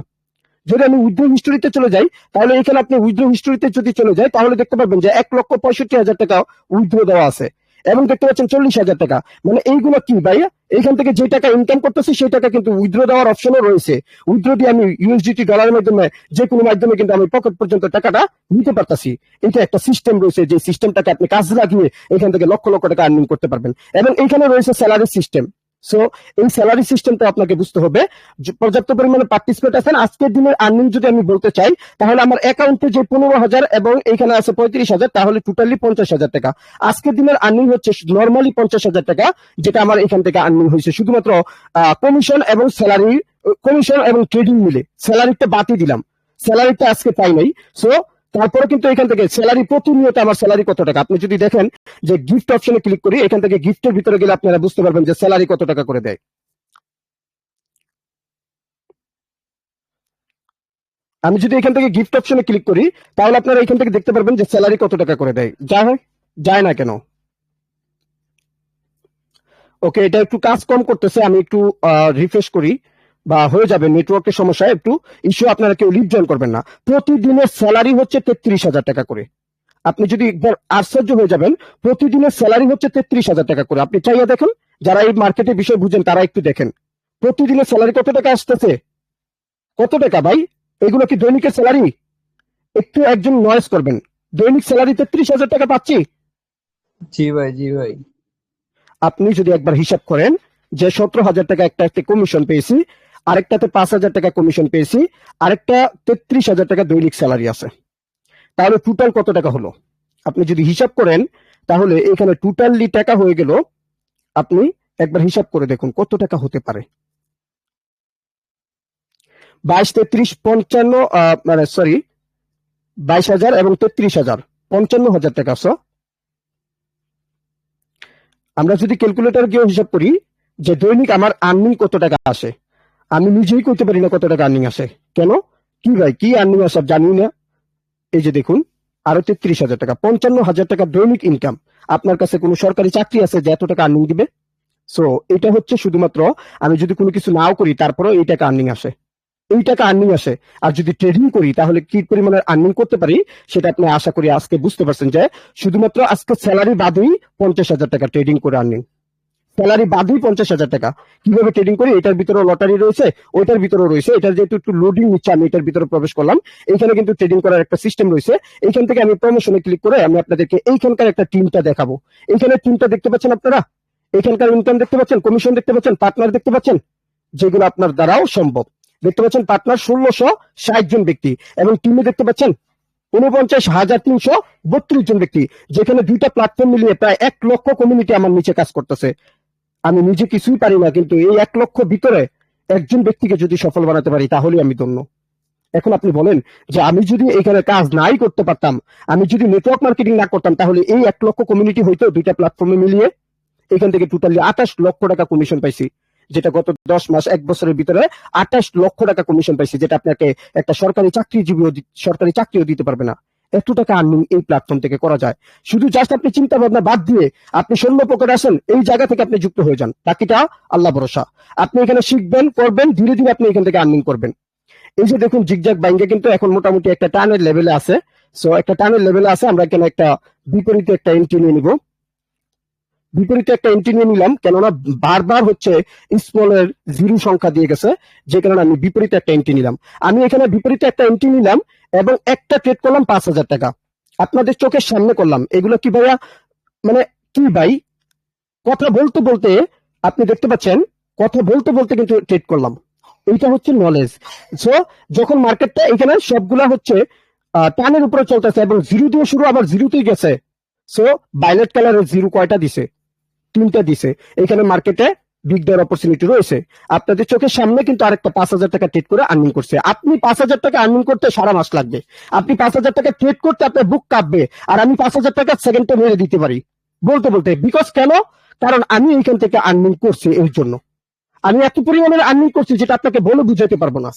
যদি আমি উইথড্র হিস্টোরিতে চলে যাই, তাহলে এখানে আপনি উইথড্র হিস্টোরিতে যদি চলে যাই, তাহলে দেখতে পাবেন যে 1,65,000 টাকা উইথড্র দেওয়া আছে এবং দেখতে পাচ্ছেন 40,000 টাকা। মানে এইগুলো কি ভাইয়া, এইখান থেকে যে টাকা ইনকাম করতেছি সেই টাকা কিন্তু উইথড্র দেওয়ার অপশনও রয়েছে। উইথড্র দিয়ে আমি ইউএসডিটি ডলারের মাধ্যমে যে কোনো মাধ্যমে কিন্তু আমি পকেট পর্যন্ত টাকাটা নিতে পারতাছি। এটা একটা সিস্টেম রয়েছে, যে সিস্টেমটাকে আপনি কাজে লাগিয়ে এখান থেকে লক্ষ লক্ষ টাকা আর্নিং করতে পারবেন। এবং এখানে রয়েছে স্যালারি সিস্টেম। সো এই স্যালারি সিস্টেমটা আপনাকে বুঝতে হবে। পর্যাপ্ত পরিমাণে পার্টিসিপেট আছেন। আজকের দিনের আর্নিং যদি আমি বলতে চাই, তাহলে আমার অ্যাকাউন্টে যে 15,000 এবং এখানে আছে 35,000, তাহলে টোটালি 50,000 টাকা। আজকের দিনের আর্নিং হচ্ছে নর্মালি 50,000 টাকা, যেটা আমার এখান থেকে আর্নিং হয়েছে শুধুমাত্র কমিশন এবং স্যালারি, কমিশন এবং ট্রেডিং মিলে। স্যালারিটা বাতি দিলাম, স্যালারিটা আজকে পাই নাই। সো তারপরে কিন্তু এখান থেকে স্যালারি প্রতিনিয়ত আমার স্যালারি কত টাকা, আপনি যদি দেখেন যে গিফট অপশনে ক্লিক করি, এখান থেকে গিফটের ভিতরে গেলে আপনারা বুঝতে পারবেন যে স্যালারি কত টাকা করে দেয়। আমি যদি এখান থেকে গিফট অপশনে ক্লিক করি, তাহলে আপনারা এখান থেকে দেখতে পারবেন যে স্যালারি কত টাকা করে দেয়। যায় না কেন? ওকে, এটা একটু কাজ কম করতেছে, আমি একটু রিফ্রেশ করি, বা হয়ে যাবে। নেটওয়ার্কের সমস্যা একটু ইস্যু, আপনারা কেউ লিভ জয়েন করবেন না। প্রতিদিনের স্যালারি হচ্ছে 33,000 টাকা করে। আপনি যদি একবার আশ্চর্য হয়ে যাবেন, প্রতিদিনের স্যালারি হচ্ছে 33,000 টাকা করে। আপনি চাইয়া দেখেন, যারা এই মার্কেটের বিষয় বুঝেন তারা একটু দেখেন প্রতিদিনের স্যালারি কত টাকা আসতেছে। কত টাকা ভাই, এগুলো কি দৈনিকের স্যালারি? একটু একজন নয়েজ করবেন, দৈনিক স্যালারি 33,000 টাকা পাচ্ছি। জি ভাই, জি ভাই। আপনি যদি একবার হিসাব করেন যে 17,000 টাকা একটা কমিশন পেয়েছি, আরেকটাতে 5,000 টাকা কমিশন পেয়েছি, আরেকটা 33,000 টাকা দৈনিক স্যালারি আছে, তাহলে টোটাল কত টাকা হলো আপনি যদি হিসাব করেন, তাহলে এখানে টোটালি টাকা হয়ে গেল, আপনি একবার হিসাব করে দেখুন কত টাকা হতে পারে। 22, 33, 55, মানে সরি 22,000 এবং 33,000, 55,000 টাকা। আমরা যদি ক্যালকুলেটর গিয়ে হিসাব করি যে দৈনিক আমার আর্নিং কত টাকা আসে, আমি নিজেই করতে পারি না কত টাকা আর্নিং আসে। কেন? কি ভাই, কি আর্নিং আসে জানি না। এই যে দেখুন, আরো 33,000 টাকা, 55,000 টাকা দৈনিক ইনকাম। আপনার কাছে কোনো সরকারি চাকরি আছে যে এত টাকা আর্নিং দিবে? সো এটা হচ্ছে শুধুমাত্র আমি যদি কোনো কিছু নাও করি তারপরেও এই টাকা আর্নিং আসে, এই টাকা আর্নিং আসে। আর যদি ট্রেডিং করি তাহলে কি পরিমাণের আর্নিং করতে পারি সেটা আপনি আশা করি আজকে বুঝতে পারছেন, যে শুধুমাত্র আজকে স্যালারি বাদেই 50,000 টাকা ট্রেডিং করে আর্নিং। স্যালারি বাদেই 50,000 টাকা। কিভাবে ট্রেডিং করি, এটার ভিতরে লটারি রয়েছে, ওইটার ভিতরে রয়েছে। এটার যেহেতু একটু লোডিং নিচ্ছে, আমি এটার ভিতরে প্রবেশ করলাম। এখানে কিন্তু ট্রেডিং করার একটা সিস্টেম রয়েছে। এইখান থেকে আমি প্রমোশনে ক্লিক করে আমি আপনাদেরকে এইখানকার একটা টিমটা দেখাবো। এইখানে টিমটা দেখতে পাচ্ছেন আপনারা, এখানকার ইনকাম দেখতে পাচ্ছেন, কমিশন দেখতে পাচ্ছেন, পার্টনার দেখতে পাচ্ছেন, যেগুলো আপনার দ্বারাও সম্ভব। দেখতে পাচ্ছেন পার্টনার 1,660 জন ব্যক্তি এবং টিমে দেখতে পাচ্ছেন 49,332 জন ব্যক্তি, যেখানে দুইটা প্ল্যাটফর্ম মিলিয়ে প্রায় 1 লক্ষ কমিউনিটি আমার নিচে কাজ করতেছে। আমি নিজে কিছুই পারি না, কিন্তু এই 1 লক্ষ ভিতরে একজন ব্যক্তিকে যদি সফল বানাতে পারি তাহলে আমি ধন্য। এখন আপনি বলেন যে আমি যদি এখানে কাজ নাই করতে পারতাম, আমি যদি নেটওয়ার্ক মার্কেটিং না করতাম, তাহলে এই 1 লক্ষ কমিউনিটি হইতো দুইটা প্ল্যাটফর্মে মিলিয়ে এখান থেকে টোটালি 28 লক্ষ টাকা কমিশন পাইছি, যেটা গত 10 মাস 1 বছরের ভিতরে 28 লক্ষ টাকা কমিশন পাইছি, যেটা আপনাকে একটা সরকারি চাকরিও দিতে পারবে না। এত টাকা আর্নিং এই প্ল্যাটফর্ম থেকে করা যায়। শুধু জাস্ট আপনি চিন্তা ভাবনা বাদ দিয়ে আপনি শূন্য পকেটে আসেন, এই জায়গা থেকে আপনি যুক্ত হয়ে যান, বাকিটা আল্লাহ ভরসা। আপনি এখানে শিখবেন, করবেন, ধীরে ধীরে আপনি এখান থেকে আর্নিং করবেন। এই যে দেখুন জিগজ্যাগ বাইঙ্গে কিন্তু এখন মোটামুটি একটা টানের লেভেলে আছে। সো একটা টানের লেভেলে আছে, আমরা এখানে একটা বিপরীতে একটা এন্ট্রি নিয়ে নিব। বিপরীতে একটা এন্ট্রি নিয়ে নিলাম, কেননা বারবার হচ্ছে স্মলের জিরো সংখ্যা দিয়ে গেছে, যে কারণে আমি বিপরীতে একটা এন্ট্রি নিলাম। আমি এখানে বিপরীতে একটা এন্ট্রি নিলাম এবং একটা ট্রেড করলাম 5,000 টাকা, আপনাদের চোখের সামনে করলাম। এগুলো কি ভাইয়া, মানে কি ভাই, কথা বলতে বলতে আপনি দেখতে পাচ্ছেন কথা বলতে বলতে কিন্তু ট্রেড করলাম। এইটা হচ্ছে নলেজ। সো যখন মার্কেটটা এখানে সবগুলা হচ্ছে টানের উপরে চলতেছে এবং জিরো দিয়ে শুরু আবার জিরোতেই গেছে। সো ভায়োলেট কালারের জিরো কয়টা দিছে? 3টা দিছে। এখানে মার্কেটে বিগ ডর অপরচুনিটি রয়েছে। আপনাদের চোখের সামনে কিন্তু আরেকটা 5,000 টাকা ট্রেড করে আর্নিং করছে। আপনি 5,000 টাকা আর্নিং করতে সারা মাস লাগবে। আপনি 5,000 টাকা ট্রেড করতে আপনার বুক কাঁপবে। আর আমি 5,000 টাকা সেকেন্ডে মেরে দিতে পারি বলতে বলতে। বিকজ কেন? কারণ আমি এইখান থেকে আর্নিং করছি। এর জন্য আমি এত পরিমাণের আর্নিং করছি যেটা আপনাকে বলে বুঝাইতে পারবো না,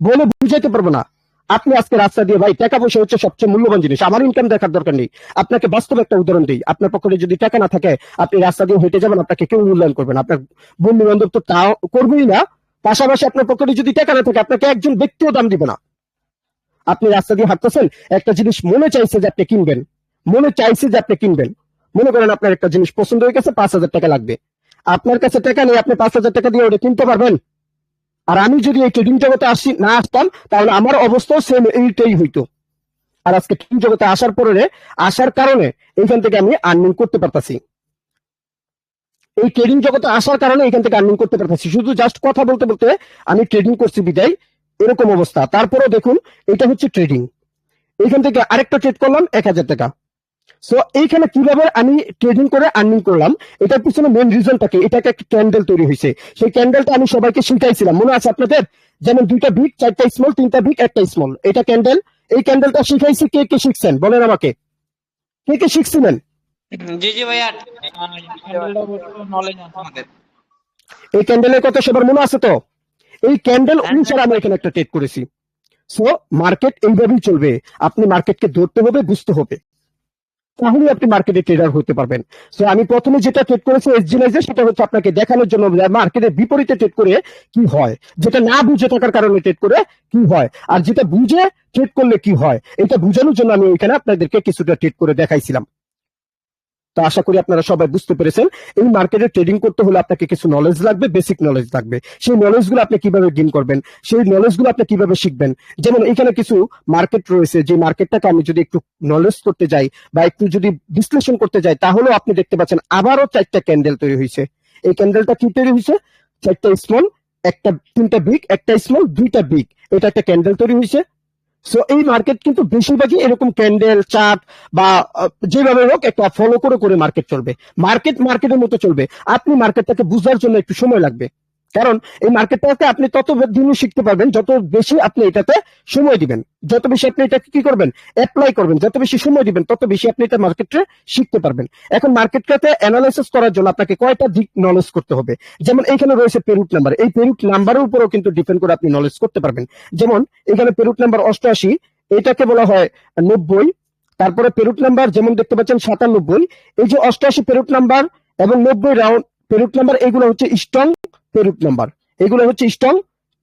বলে বুঝাইতে পারবো না। আপনি আজকে রাস্তা দিয়ে, ভাই টাকা পয়সা হচ্ছে সবচেয়ে মূল্যবান জিনিস, আমার ইনকাম দেখার দরকার নেই। আপনাকে বাস্তব একটা উদাহরণ দিই। আপনার পকেটে যদি টাকা না থাকে, আপনি রাস্তা দিয়ে হেঁটে যাবেন, আপনাকে কেউ মূল্যায়ন করবে না। আপনার বন্ধু বান্ধব তো তাও করবেই না। পাশাপাশি আপনার পকেটে যদি টাকা না থাকে, আপনাকে একজন ব্যক্তিও দাম দিবে না। আপনি রাস্তা দিয়ে হাঁটতেছেন, একটা জিনিস মনে চাইছে যে আপনি কিনবেন, মনে চাইছে যে আপনি কিনবেন। মনে করেন আপনার একটা জিনিস পছন্দ হয়ে গেছে, 5,000 টাকা লাগবে। আপনার কাছে টাকা নেই, আপনি 5,000 টাকা দিয়ে ওটা কিনতে পারবেন? আর আমি যদি এই ট্রেডিং জগতে না আসতাম, তাহলে আমার অবস্থাও সেম এইটাই হইতো। আর আজকে ট্রেডিং জগতে আসার কারণে এইখান থেকে আমি আর্নিং করতে পারতাছি। এই ট্রেডিং জগতে আসার কারণে এখান থেকে আর্নিং করতে পারতাছি। শুধু জাস্ট কথা বলতে বলতে আমি ট্রেডিং করছি বিদায় এরকম অবস্থা। তারপরেও দেখুন, এটা হচ্ছে ট্রেডিং। এইখান থেকে আরেকটা ট্রেড করলাম 1,000 টাকা। সো এইখানে কিভাবে আমি ট্রেডিং করে আর্নিং করলাম, এটার পিছনে মেন রিজনটা কি? এটাকে একটা ক্যান্ডেল তৈরি হয়েছে। সেই ক্যান্ডেলটা আমি সবাইকে শিখাইছিলাম, মনে আছে আপনাদের? যেমন 2টা বিগ, 4টা স্মল, 3টা বিগ, 1টা স্মল, এটা ক্যান্ডেল। এই ক্যান্ডেলটা শিখাইছি। কে কে শিখছেন বলেন আমাকে, কে কে শিখছিলেন? জি জি ভাইয়া, ক্যান্ডেলটা নলেজ আছে আমাদের। এই ক্যান্ডেলের কথা সবার মনে আছে তো? এই ক্যান্ডেল অনুসারে আমি এখানে একটা ট্রেড করেছি। সো মার্কেট এইভাবেই চলবে। আপনি মার্কেটকে ধরতে হবে, বুঝতে হবে, তাহলে আপনি মার্কেটে ট্রেডার হতে পারবেন। সো আমি প্রথমে যেটা ট্রেড করেছি এসজিএনআইজে, সেটা হচ্ছে আপনাকে দেখানোর জন্য মার্কেটের বিপরীতে ট্রেড করে কি হয়, যেটা না বুঝে থাকার কারণে ট্রেড করে কি হয়, আর যেটা বুঝে ট্রেড করলে কি হয়, এটা বোঝানোর জন্য আমি ওইখানে আপনাদেরকে কিছুটা ট্রেড করে দেখাইছিলাম। তো আশা করি আপনারা সবাই বুঝতে পেরেছেন। এই মার্কেটে ট্রেডিং করতে হলে আপনাকে কিছু নলেজ লাগবে, বেসিক নলেজ লাগবে। সেই নলেজগুলো আপনি কিভাবে গেইন করবেন, সেই নলেজগুলো আপনি কিভাবে শিখবেন। যেমন এখানে কিছু মার্কেট রয়েছে, যে মার্কেটটাকে আমি যদি একটু নলেজ করতে যাই বা একটু যদি বিশ্লেষণ করতে যাই, তাহলেও আপনি দেখতে পাচ্ছেন আবারও 4টা ক্যান্ডেল তৈরি হয়েছে। এই ক্যান্ডেলটা কি তৈরি হয়েছে? 4টা স্মল, 3টা বিগ, 1টা স্মল, 2টা বিগ, এটা একটা ক্যান্ডেল তৈরি হয়েছে। সো এই মার্কেট কিন্তু বেশিরভাগই এরকম ক্যান্ডেল চার্ট বা যেভাবে হোক একটা ফলো করে করে মার্কেট চলবে। মার্কেটের মতো চলবে। আপনি মার্কেটটাকে বুঝার জন্য একটু সময় লাগবে। কারণ এই মার্কেটটাকে আপনি তত দিনই শিখতে পারবেন যত বেশি আপনি এটাতে সময় দিবেন, যত বেশি আপনি এটাকে কি করবেন, অ্যাপ্লাই করবেন, যত বেশি সময় দিবেন তত বেশি আপনি এটা মার্কেটে শিখতে পারবেন। এখন মার্কেটটাতে অ্যানালাইসিস করার জন্য আপনাকে কয়টা দিক নলেজ করতে হবে। যেমন এখানে রয়েছে পেরুট নাম্বার, এই পেরুট নাম্বারের উপরও কিন্তু ডিপেন্ড করে আপনি নলেজ করতে পারবেন। যেমন এখানে পেরুট নাম্বার 88, এটাকে বলা হয় 90। তারপরে পেরুট নাম্বার যেমন দেখতে পাচ্ছেন 97, এই যে 88 পেরুট নাম্বার এবং 90 রাউন্ড পেরুট নাম্বার, এগুলো হচ্ছে স্ট্রং পেরুট নাম্বার, এগুলো হচ্ছে স্ট্রং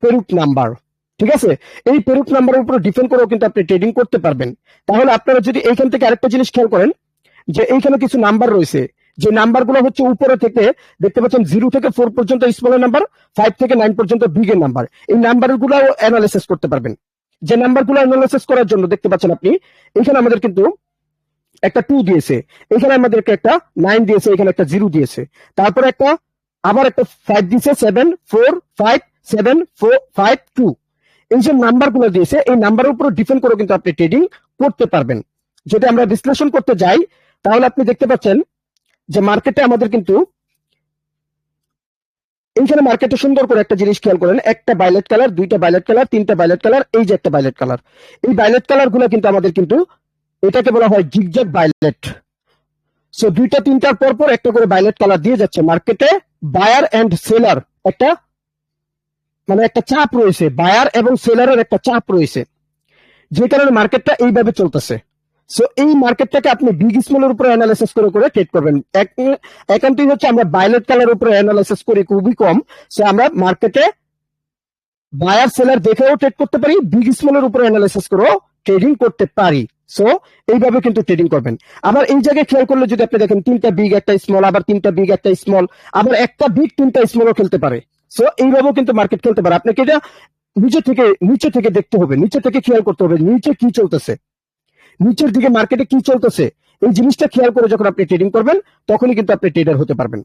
পেরুট নাম্বার। ঠিক আছে? এই পেরুট নাম্বারের উপর ডিপেন্ড করেও কিন্তু আপনি ট্রেডিং করতে পারবেন। তাহলে আপনারা যদি এইখান থেকে আরেকটা জিনিস খেয়াল করেন, যে এইখানে কিছু নাম্বার রয়েছে, যে নাম্বারগুলো হচ্ছে উপরে থেকে দেখতে পাচ্ছেন 0 থেকে 4 পর্যন্ত স্মলের নাম্বার, 5 থেকে 9 পর্যন্ত বিগের নাম্বার। এই নাম্বারগুলো অ্যানালাইসিস করতে পারবেন। যে নাম্বারগুলো অ্যানালাইসিস করার জন্য দেখতে পাচ্ছেন আপনি এখানে আমাদের কিন্তু একটা 2 দিয়েছে, এখানে আমাদেরকে একটা 9 দিয়েছে, এখানে একটা 0 দিয়েছে, তারপরে আবার একটা 5 দিয়েছে, 7 4 5 7 4 5 2। এই যে নাম্বারগুলো দিয়েছে, এই নাম্বারের উপর ডিপেন্ড করে কিন্তু আপনি ট্রেডিং করতে পারবেন। যদি আমরা বিশ্লেষণ করতে যাই, তাহলে আপনি দেখতে পাচ্ছেন যে মার্কেটে আমাদের কিন্তু এইখানে মার্কেটে সুন্দর করে একটা জিনিস খেয়াল করেন, একটা ভায়োলেট কালার, 2টা ভায়োলেট কালার, 3টা ভায়োলেট কালার, এই যে একটা ভায়োলেট কালার। এই ভায়োলেট কালার গুলো কিন্তু আমাদের কিন্তু এটাকে বলা হয় জিগজ্যাগ ভায়োলেট। সো 2টা 3টার পর পর একটা করে ভায়োলেট কালার দিয়ে যাচ্ছে মার্কেটে। বায়ার এন্ড সেলার একটা একটা চাপ রয়েছে, বায়ার এবং সেলারের একটা চাপ রয়েছে, যে কারণে মার্কেটটা এইভাবে চলতেছে। সো এই মার্কেটটাকে আপনি বিগ স্মলের উপরে অ্যানালাইসিস করে করে ট্রেড করবেন। একান্তই হচ্ছে আমরা ভায়োলেট কালার উপরে অ্যানালাইসিস করি খুবই কম। সো আমরা মার্কেটে বায়ার সেলার দেখেও ট্রেড করতে পারি, বিগ স্মলের উপরে অ্যানালাইসিস করেও ট্রেডিং করতে পারি। সো এইভাবে কিন্তু ট্রেডিং করবেন। আবার এই জায়গায় খেয়াল করলে যদি আপনি দেখেন 3টা বিগ একটা স্মল, আবার 3টা বিগ একটা স্মল, আবার একটা বিগ 3টা স্মলও খেলতে পারে। সো এইভাবেও কিন্তু মার্কেট খেলতে পারে। আপনাকে এটা নিচে থেকে দেখতে হবে, নিচে থেকে খেয়াল করতে হবে নিচে কি চলতেছে, নিচের দিকে মার্কেটে কি চলতেছে। এই জিনিসটা খেয়াল করে যখন আপনি ট্রেডিং করবেন, তখনই কিন্তু আপনি ট্রেডার হতে পারবেন।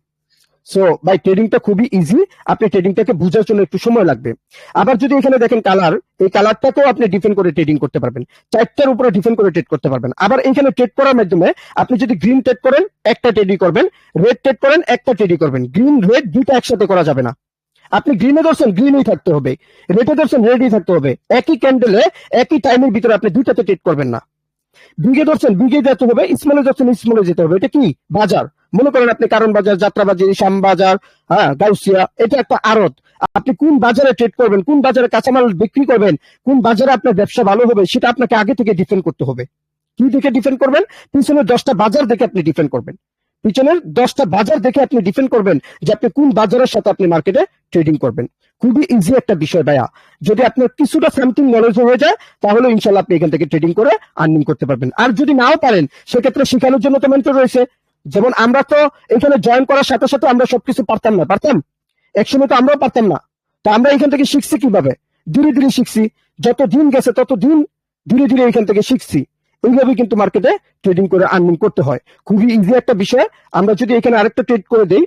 সো ভাই ট্রেডিংটা খুবই ইজি, আপনি ট্রেডিংটাকে বোঝার জন্য একটু সময় লাগবে। আবার যদি এখানে দেখেন কালার, এই কালারটাকেও আপনি ডিফেন্ড করে ট্রেডিং করতে পারবেন, চারটার উপরে ডিফেন্ড করে ট্রেড করতে পারবেন। আবার এখানে ট্রেড করার মাধ্যমে আপনি যদি গ্রিন ট্রেড করেন একটা ট্রেডই করবেন, রেড ট্রেড করেন একটা ট্রেডই করবেন, গ্রিন রেড দুইটা একসাথে করা যাবে না। আপনি গ্রিনে ধরছেন গ্রিনই থাকতে হবে, রেডে ধরছেন রেডই থাকতে হবে, একই ক্যান্ডেলে একই টাইমের ভিতরে আপনি দুইটাতে ট্রেড করবেন না। বিগে ধরছেন বিগে যেতে হবে, স্মলে ধরছেন স্মলে যেতে হবে। এটা কি বাজার, মনে করেন আপনি কারণ বাজার, যাত্রাবাজার, শ্যামবাজার, হ্যাঁ গাউসিয়া, এটা একটা আড়ত। আপনি কোন বাজারে ট্রেড করবেন, কোন বাজারে কাঁচামাল বিক্রি করবেন, কোন বাজারে আপনার ব্যবসা ভালো হবে, সেটা আপনাকে আগে থেকে ডিফেন্ড করতে হবে। কি দেখে ডিফেন্ড করবেন? পিছনের 10টা বাজার দেখে আপনি ডিফেন্ড করবেন, পিছনের 10টা বাজার দেখে আপনি ডিফেন্ড করবেন যে আপনি কোন বাজারের সাথে আপনি মার্কেটে ট্রেডিং করবেন। খুবই ইজি একটা বিষয় ভাইয়া, যদি আপনার কিছুটা সামথিং নলেজ হয়ে যায় তাহলে ইনশাল্লাহ আপনি এখান থেকে ট্রেডিং করে আর্নিং করতে পারবেন। আর যদি নাও পারেন সেক্ষেত্রে শেখানোর জন্য তো মেন্টর রয়েছে। যেমন আমরা তো এখানে জয়েন করার সাথে সাথে আমরা সবকিছু পারতাম না, পারতাম একসময় তো আমরাও পারতাম না। তো আমরা এখান থেকে শিখছি কিভাবে? ধীরে ধীরে শিখছি, যত দিন গেছে তত দিন ধীরে ধীরে এখান থেকে শিখছি। এইভাবে কিন্তু মার্কেটে ট্রেডিং করে আর্নিং করতে হয়, খুবই ইজি একটা বিষয়। আমরা যদি এখানে আরেকটা ট্রেড করে দেই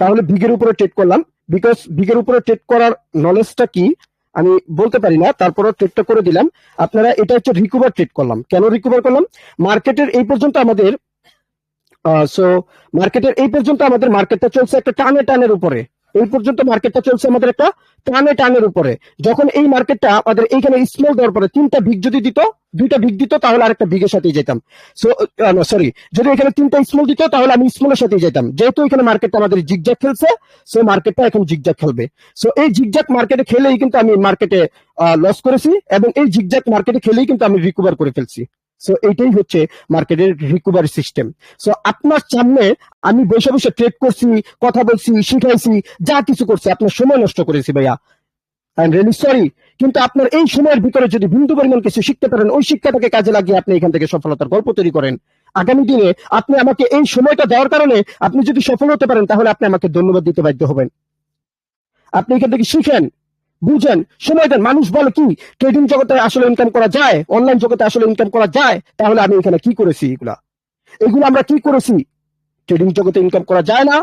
তাহলে বিগের উপরে ট্রেড করলাম, বিকজ বিগের উপরে ট্রেড করার নলেজটা কি আমি বলতে পারি না, তারপরে ট্রেডটা করে দিলাম। আপনারা এটা হচ্ছে রিকভার ট্রেড করলাম। কেন রিকভার করলাম? মার্কেটের এই পর্যন্ত আমাদের মার্কেটটা চলছে একটা টানের উপরে, এই পর্যন্ত মার্কেটটা চলছে আমাদের একটা টানের উপরে। যখন এই মার্কেটটা আমাদের এইখানে স্মল দেওয়ার পরে 3টা ভিক যদি দিত, 2টা ভিক দিত, তাহলে আরেকটা ভিকের সাথেই যেতাম। সরি, যদি এখানে 3টা স্মল দিত তাহলে আমি স্মলের সাথেই যেতাম। যেহেতু এখানে মার্কেটটা আমাদের জিগজ্যাগ খেলছে, সো মার্কেটটা এখন জিগজ্যাগ খেলবে। সো এই জিগজ্যাগ মার্কেটে খেলেই কিন্তু আমি মার্কেটে লস করেছি, এবং এই জিগজ্যাগ মার্কেটে খেলেই কিন্তু আমি রিকভার করে ফেলছি। সো এইটাই হচ্ছে মার্কেটের রিকভারি সিস্টেম। সো আপনার সামনে আমি বসে বসে ট্রেড করছি, কথা বলছি, শিখাইছি, যা কিছু করছি, আপনার সময় নষ্ট করেছি ভাইয়া, আই এম রিয়েলি সরি। কিন্তু আপনার এই সময়ের ভিতরে যদি বিন্দু পরিমাণ কিছু শিখতে পারেন, ওই শিক্ষাটাকে কাজে লাগিয়ে আপনি এখান থেকে সফলতার গল্প তৈরি করেন, আগামী দিনে আপনি আমাকে এই সময়টা দেওয়ার কারণে আপনি যদি সফল হতে পারেন তাহলে আপনি আমাকে ধন্যবাদ দিতে বাধ্য হবেন। আপনি এখান থেকে শিখেন, বুঝেন, সময় দেন। মানুষ বলে কি ট্রেডিং জগতে আসলে ইনকাম করা যায়, অনলাইন জগতে আসলে ইনকাম করা যায়, তাহলে আমি এখানে কি করেছি? এগুলো আমরা কি করেছি? ট্রেডিং জগতে ইনকাম করা যায় না,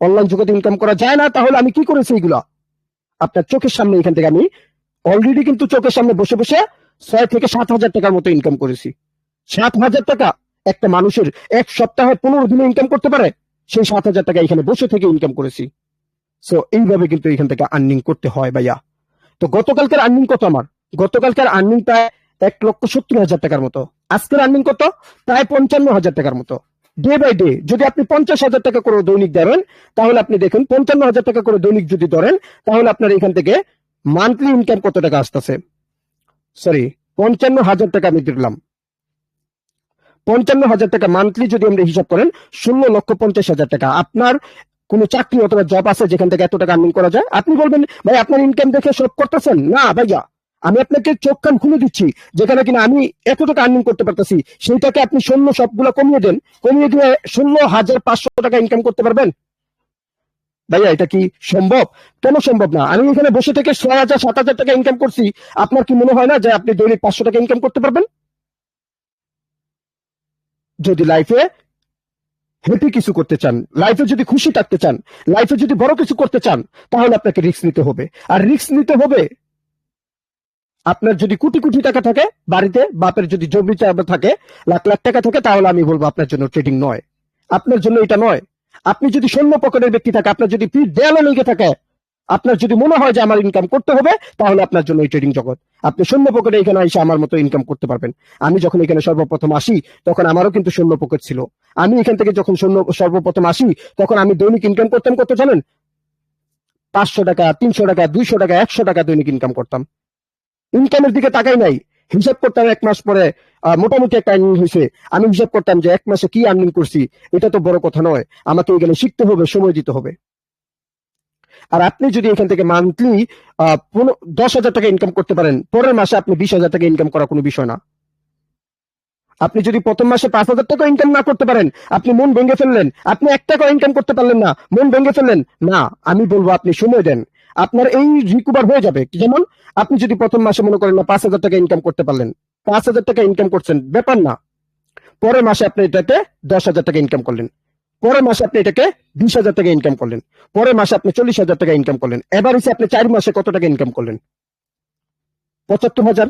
অনলাইন জগতে ইনকাম করা যায় না, তাহলে আমি কি করেছি? এগুলা আপনার চোখের সামনে এখান থেকে আমি অলরেডি কিন্তু চোখের সামনে বসে বসে 6 থেকে 7 হাজার টাকার মতো ইনকাম করেছি। 7 হাজার টাকা একটা মানুষের এক সপ্তাহে 15 দিনে ইনকাম করতে পারে, সেই 7 হাজার টাকা এখানে বসে থেকে ইনকাম করেছি। সো এইভাবে কিন্তু এখান থেকে আর্নিং করতে হয় ভাইয়া। তো গতকালকার আর্নিং কত? আমার গতকালকার আর্নিং প্রায় 1,70,000 টাকার মতো। আজকের আর্নিং কত? প্রায় 55,000 টাকার মতো। ডে বাই ডে যদি আপনি 50,000 টাকা করে দৈনিক ধরেন তাহলে আপনি দেখুন 55,000 টাকা করে দৈনিক যদি ধরেন তাহলে আপনার এখান থেকে মান্থলি ইনকাম কত টাকা আসতেছে? সরি, 55,000 টাকা আমি দিলাম। 55,000 টাকা মান্থলি যদি আমরা হিসাব করেন 16,50,000 টাকা। আপনার কোন চাকরি অথবা জব আছে যেখান থেকে এত টাকা আর্নিং করা যায়? আপনি বলবেন ভাই আপনার ইনকাম দেখে সব করতেছেন না। ভাইয়া আমি আপনাকে চোখ কান খুলে দিচ্ছি, যেখানে কিনা আমি এত টাকা আর্নিং করতে পারতেছি সেইটাকে আপনি সবগুলো কমিয়ে দেন, কমিয়ে দিয়ে 16,500 টাকা ইনকাম করতে পারবেন? ভাইয়া এটা কি সম্ভব? কেন সম্ভব না? আমি এখানে বসে থেকে 6,000 7,000 টাকা ইনকাম করছি, আপনার কি মনে হয় না যে আপনি দৈনিক 500 টাকা ইনকাম করতে পারবেন? যদি লাইফে হ্যাপি কিছু করতে চান, লাইফে যদি খুশি থাকতে চান, লাইফে যদি বড় কিছু করতে চান, তাহলে আপনাকে রিস্ক নিতে হবে। আর রিস্ক নিতে হবে, আপনার যদি কোটি কোটি টাকা থাকে বাড়িতে, বাপের যদি জমি থাকে, লাখ লাখ টাকা থাকে, তাহলে আমি বলবো আপনার জন্য ট্রেডিং নয়, আপনার জন্য এটা নয়। আপনি যদি শূন্য পকেটের ব্যক্তি থাকে, আপনার যদি পিঠ দেয়ালে লেগে থাকে, আপনার যদি মনে হয় যে আমার ইনকাম করতে হবে, তাহলে আপনার জন্য এই ট্রেডিং জগৎ। আপনি শূন্য পকেটে এখানে এসে আমার মতো ইনকাম করতে পারবেন। আমি যখন এখানে সর্বপ্রথম আসি তখন আমারও কিন্তু শূন্য পকেট ছিল। আমি এখান থেকে যখন সর্বপ্রথম আসি তখন আমি দৈনিক ইনকাম করতাম কত জানেন? 500 টাকা, 300 টাকা, 200 টাকা, 100 টাকা দৈনিক ইনকাম করতাম। ইনকামের দিকে তাকাই নাই, হিসাব করতাম 1 মাস পরে মোটামুটি একটা আর্নিং হয়েছে। আমি হিসাব করতাম যে 1 মাসে কি আর্নিং করছি, এটা তো বড় কথা নয়, আমাকে এখানে শিখতে হবে, সময় দিতে হবে। আর আপনি যদি এখান থেকে মান্থলি 10,000 টাকা ইনকাম করতে পারেন, পরের মাসে আপনি 20,000 টাকা ইনকাম করা কোনো বিষয় না। আপনি যদি প্রথম মাসে 5,000 টাকা ইনকাম না করতে পারেন, আপনি মন ভেঙে ফেললেন, আপনি 1 টাকা ইনকাম করতে পারলেন না, মন ভেঙে ফেললেন না, আমি বলবো আপনি সময় দেন, আপনার এই রিকভার হয়ে যাবে। যেমন আপনি যদি প্রথম মাসে মনে করেন না 5,000 টাকা ইনকাম করতে পারলেন, 5,000 টাকা ইনকাম করছেন, ব্যাপার না, পরের মাসে আপনি এটাতে 10,000 টাকা ইনকাম করলেন, পরের মাসে আপনি এটাকে 20,000 টাকা ইনকাম করলেন, পরের মাসে আপনি 40,000 টাকা ইনকাম করলেন, এবার এসে আপনি 4 মাসে কত টাকা ইনকাম করলেন? 75,000।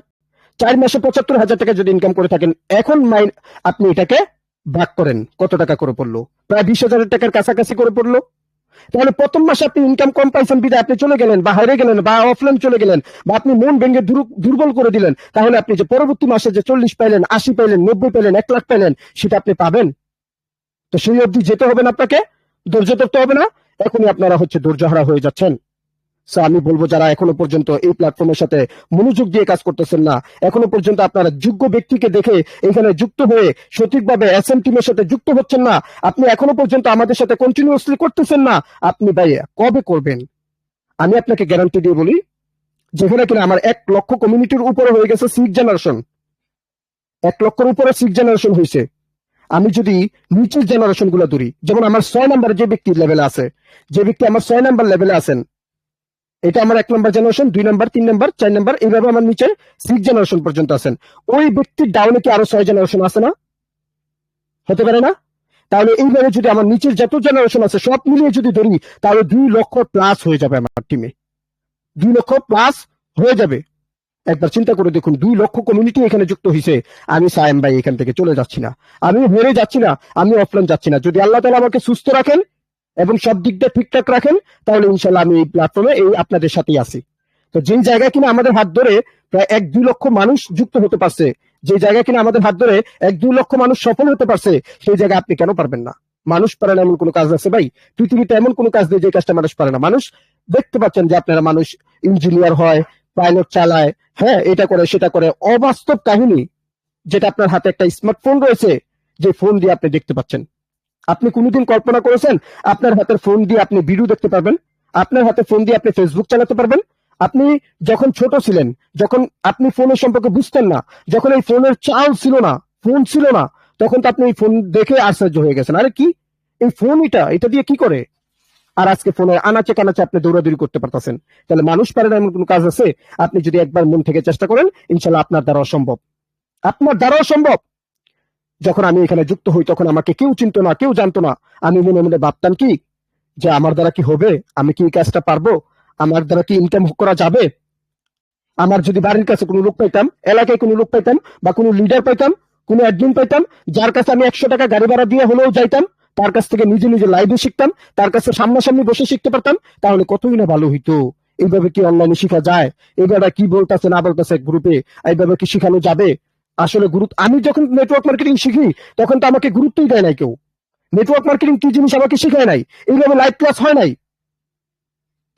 4 মাসে 75,000 টাকা যদি ইনকাম করে থাকেন, এখন আপনি এটাকে ভাগ করেন, কত টাকা করে পড়লো? প্রায় 20,000 টাকার কাছাকাছি করে পড়লো। তাহলে প্রথম মাসে আপনি ইনকাম কম পাইছেন বিধায় আপনি চলে গেলেন বা হারিয়ে গেলেন বা অফলাইন চলে গেলেন বা আপনি মন ভেঙে দুর্বল করে দিলেন। তাহলে আপনি যে পরবর্তী মাসে যে 40 পাইলেন, 80 পাইলেন, 90 পাইলেন, 1 লাখ পাইলেন, সেটা আপনি পাবেন? তো সেই অবধি যেতে হবে না, আপনাকে ধৈর্য ধরতে হবে না? এখনই আপনারা ধৈর্যহারা হয়ে যাচ্ছেন। সো আমি বলবো, যারা এখনো পর্যন্ত এই প্ল্যাটফর্মের সাথে মনোযোগ দিয়ে কাজ করতেছেন না, এখনো পর্যন্ত আপনারা যোগ্য ব্যক্তিকে দেখে এখানে যুক্ত হয়ে সঠিকভাবে এসএম টিমের সাথে যুক্ত হচ্ছেন না, আপনি এখনো পর্যন্ত আমাদের সাথে কন্টিনিউয়াসলি করতেছেন না, আপনি ভাই কবে করবেন? আমি আপনাকে গ্যারান্টি দিয়ে বলি, যেখানে কিনা আমার 1 লক্ষ কমিউনিটির উপরে হয়ে গেছে 6 জেনারেশন, 1 লক্ষের উপরে 6 জেনারেশন হয়েছে। আমি যদি নিচের জেনারেশন গুলো ধরি, যেমন আমার 6 নাম্বার যে ব্যক্তি লেভেলে আছে, যে ব্যক্তি আমার 6 নাম্বার লেভেলে আছেন, এটা আমার 1 number generation, 2 number, 3 number, 4 number, এইভাবে আমার নিচে 6 জেনারেশন পর্যন্ত আছেন। ওই ব্যক্তির ডাউনে কি আরো 6 জেনারেশন আছে না? হতে পারে না? তাহলে এইভাবে যদি আমার নিচের যত জেনারেশন আছে সব মিলিয়ে যদি ধরি, তাহলে 2 লক্ষ প্লাস হয়ে যাবে আমার টিমে, 2 লক্ষ প্লাস হয়ে যাবে। একবার চিন্তা করে দেখুন, 2 লক্ষ কমিউনিটি এখানে যুক্ত হয়েছে। আমি সায়েম ভাই এখান থেকে চলে যাচ্ছি না, আমি হেরে যাচ্ছি না, আমি অফলাইন যাচ্ছি না। যদি আল্লাহ তাআলা আমাকে সুস্থ রাখেন এবং সব দিকটা ঠিকঠাক রাখেন, তাহলে ইনশাল্লাহ আমি এই প্ল্যাটফর্মে এই আপনাদের সাথেই আছি। তো যেই জায়গায় কিনা আমাদের হাত ধরে প্রায় 1-2 লক্ষ মানুষ যুক্ত হতে পারছে, যে জায়গায় কিনা আমাদের হাত ধরে 1-2 লক্ষ মানুষ সফল হতে পারছে, সেই জায়গায় আপনি কেন পারবেন না? মানুষ পারে না এমন কোনো কাজ আছে ভাই? পৃথিবীতে এমন কোনো কাজ নেই যে কাজটা মানুষ পারে না। মানুষ, দেখতে পাচ্ছেন যে আপনারা মানুষ ইঞ্জিনিয়ার হয়, পাইলট চালায়, হ্যাঁ এটা করে সেটা করে, অবাস্তব কাহিনী। যেটা আপনার হাতে একটা স্মার্টফোন রয়েছে, যে ফোন দিয়ে আপনি দেখতে পাচ্ছেন। আপনি কোনোদিন কল্পনা করেছেন আপনার হাতের ফোন দিয়ে আপনি ভিডিও দেখতে পারবেন? আপনার হাতে ফোন দিয়ে আপনি ফেসবুক চালাতে পারবেন? আপনি যখন ছোট ছিলেন, যখন আপনি ফোনের সম্পর্কে বুঝতেন না, যখন এই ফোনের চাল ছিল না, ফোন ছিল না, তখন তো আপনি এই ফোন দেখে আশ্চর্য হয়ে গেছেন, আরে কি এই ফোন, এটা দিয়ে কি করে? আর আজকে ফোনের আনাচে কানাচে আপনি দৌড়াদৌড়ি করতে পারতেছেন। তাহলে মানুষ পারে না এমন কোনো কাজ আছে? আপনি যদি একবার মন থেকে চেষ্টা করেন, ইনশাল্লাহ আপনার দ্বারা অসম্ভব, আপনার দ্বারাও সম্ভব। যখন আমি এখানে যুক্ত হই, তখন আমাকে কেউ চিনতো না, কেউ জানতো না। আমি মনে মনে ভাবতাম কি, যে আমার দ্বারা কি হবে? আমি কি এই কাজটা পারবো? আমার দ্বারা কি ইনকাম করা যাবে? আমার যদি বাড়ির কাছে কোনো লোক পাইতাম, এলাকায় কোনো লোক পাইতাম, বা কোনো লিডার পাইতাম, কোনো অ্যাডমিন পাইতাম, যার কাছে আমি 100 টাকা গাড়ি ভাড়া দিয়ে হলেও যাইতাম, তার কাছ থেকে নিজে নিজে লাইভে শিখতাম, তার কাছে সামনাসামনি বসে শিখতে পারতাম, তাহলে কতই না ভালো হইতো। এইভাবে কি অনলাইনে শেখা যায়? এইভাবে কি বলতেছে না বলতেছে গ্রুপে, এইভাবে কি শেখানো যাবে? আসলে গুরুত্ব, আমি যখন নেটওয়ার্ক মার্কেটিং শিখি, তখন তো আমাকে গুরুত্বই দেয় নাই কেউ। নেটওয়ার্ক মার্কেটিং কি জিনিস আমাকে শেখায় নাই, এইভাবে লাইভ ক্লাস হয় নাই।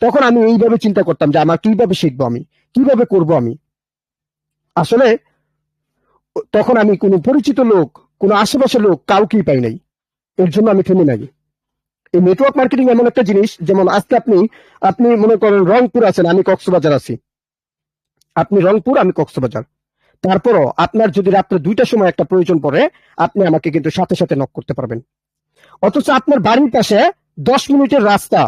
তখন আমি এইভাবে চিন্তা করতাম যে আমার কিভাবে শিখবো, আমি কিভাবে করব। আমি আসলে তখন আমি কোনো পরিচিত লোক, কোনো আশেপাশের লোক কাউকেই পাই নাই। এর জন্য আমি থেমে নাই। এই নেটওয়ার্ক মার্কেটিং এমন একটা জিনিস, যেমন আজকে আপনি মনে করেন রংপুর আছেন, আমি কক্সবাজার আছি, আপনি রংপুর, আমি কক্সবাজার, তারপরও আপনার যদি রাত্রে 2টার সময় একটা প্রয়োজন পড়ে, আপনি আমাকে কিন্তু সাথে সাথে নক করতে পারবেন। অথচ আপনার বাড়ির পাশে 10 মিনিটের রাস্তা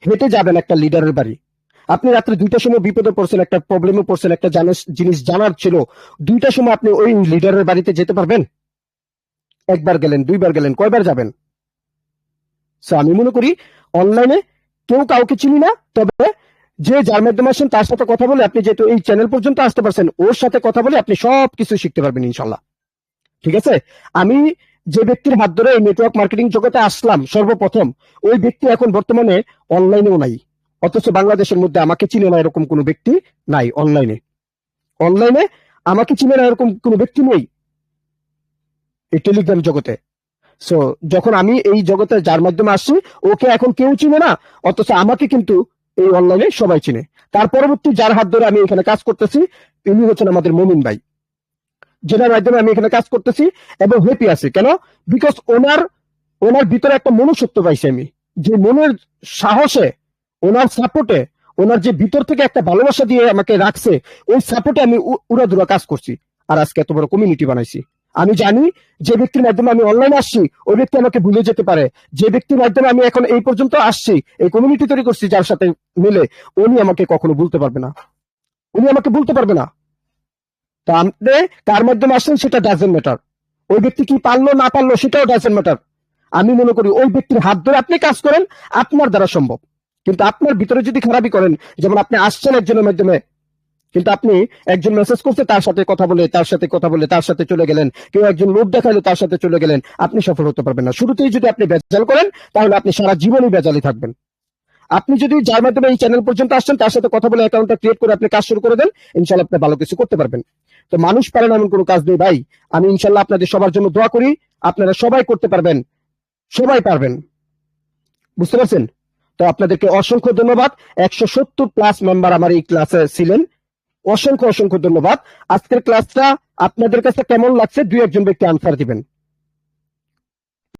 হেঁটে যাবেন একটা লিডারের বাড়ি। আপনি রাত্রে 2টার সময় বিপদে পড়ছেন, একটা প্রবলেমে পড়ছেন, একটা জিনিস জানার ছিল, 2টার সময় আপনি ওই লিডারের বাড়িতে যেতে পারবেন? একবার গেলেন, 2বার গেলেন, কয়বার যাবেন? আমি মনে করি অনলাইনে কেউ কাউকে চিনি না, তবে যে যার মাধ্যমে আসেন তার সাথে কথা বলে, আপনি যেহেতু এই চ্যানেল পর্যন্ত আসতে পারছেন, ওর সাথে কথা বলে আপনি সবকিছু শিখতে পারবেন ইনশাল্লাহ। ঠিক আছে? আমি যে ব্যক্তির হাত ধরে এই নেটওয়ার্ক মার্কেটিং জগতে আসলাম সর্বপ্রথম, ওই ব্যক্তি এখন বর্তমানে অনলাইনেও নাই। অথচ বাংলাদেশের মধ্যে আমাকে চিনে না এরকম কোনো ব্যক্তি নাই। অনলাইনে আমাকে চিনে না এরকম কোনো ব্যক্তি নেই এই টেলিগ্রাম জগতে। সো যখন আমি এই জগতে যার মাধ্যমে আসছি, ওকে এখন কেউ চিনে না, অথচ আমাকে কিন্তু এই অনলাইনে সবাই চিনে। তার পরবর্তী যার হাত ধরে আমি এখানে কাজ করতেছি, ইনি হচ্ছেন আমাদের মমিন ভাই, যেটার মাধ্যমে আমি এখানে কাজ করতেছি এবং হ্যাপি আছি। কেন? বিকজ ওনার ভিতরে একটা মনুষ্যত্ব পাইছি আমি, যে মনের সাহসে, ওনার সাপোর্টে, ওনার যে ভিতর থেকে একটা ভালোবাসা দিয়ে আমাকে রাখছে, ওই সাপোর্টে আমি উড়াধুরা কাজ করছি, আর আজকে এত বড় কমিউনিটি বানাইছি। আমি জানি যে ব্যক্তির মাধ্যমে আমি অনলাইনে আসছি, ওই ব্যক্তি আমাকে ভুলে যেতে পারে। যে ব্যক্তির মাধ্যমে আমি এখন এই পর্যন্ত আসছি, এই কমিউনিটি তৈরি করছি যার সাথে মিলে, উনি আমাকে কখনো ভুলতে পারবে না, উনি আমাকে ভুলতে পারবে না। তো আপনি কার মাধ্যমে আসছেন সেটা ডাজেন্ট ম্যাটার, ওই ব্যক্তি কি পারলো না পারলো সেটাও ডাজেন্ট ম্যাটার। আমি মনে করি ওই ব্যক্তির হাত ধরে আপনি কাজ করেন, আপনার দ্বারা সম্ভব। কিন্তু আপনার ভিতরে যদি খারাপই করেন, যেমন আপনি আসছেন একজনের মাধ্যমে, কিন্তু আপনি একজন মেসেজ করতে তার সাথে কথা বলে তার সাথে চলে গেলেন, কেউ একজন লোক দেখাইলো তার সাথে চলে গেলেন, আপনি সফল হতে পারবেন না। শুরুতেই যদি আপনি বেজাল করেন, তাহলে আপনি সারা জীবনই বেজালি থাকবেন। আপনি যদি যার মাধ্যমে এই চ্যানেল পর্যন্ত আসছেন তার সাথে কথা বলে অ্যাকাউন্টটা ক্রিয়েট করে আপনি কাজ শুরু করে দেন, ইনশাআল্লাহ আপনি ভালো কিছু করতে পারবেন। তো মানুষ পারে না এমন কোনো কাজ নেই ভাই। আমি ইনশাআল্লাহ আপনাদের সবার জন্য দোয়া করি, আপনারা সবাই করতে পারবেন, সবাই পারবেন। বুঝতে পারছেন? তো আপনাদেরকে অসংখ্য ধন্যবাদ। 170+ মেম্বার আমার এই ক্লাসে ছিলেন, অসংখ্য ধন্যবাদ। আজকের ক্লাসটা আপনাদের কাছে কেমন লাগছে 2-1 ব্যক্তি আনসার দিবেন।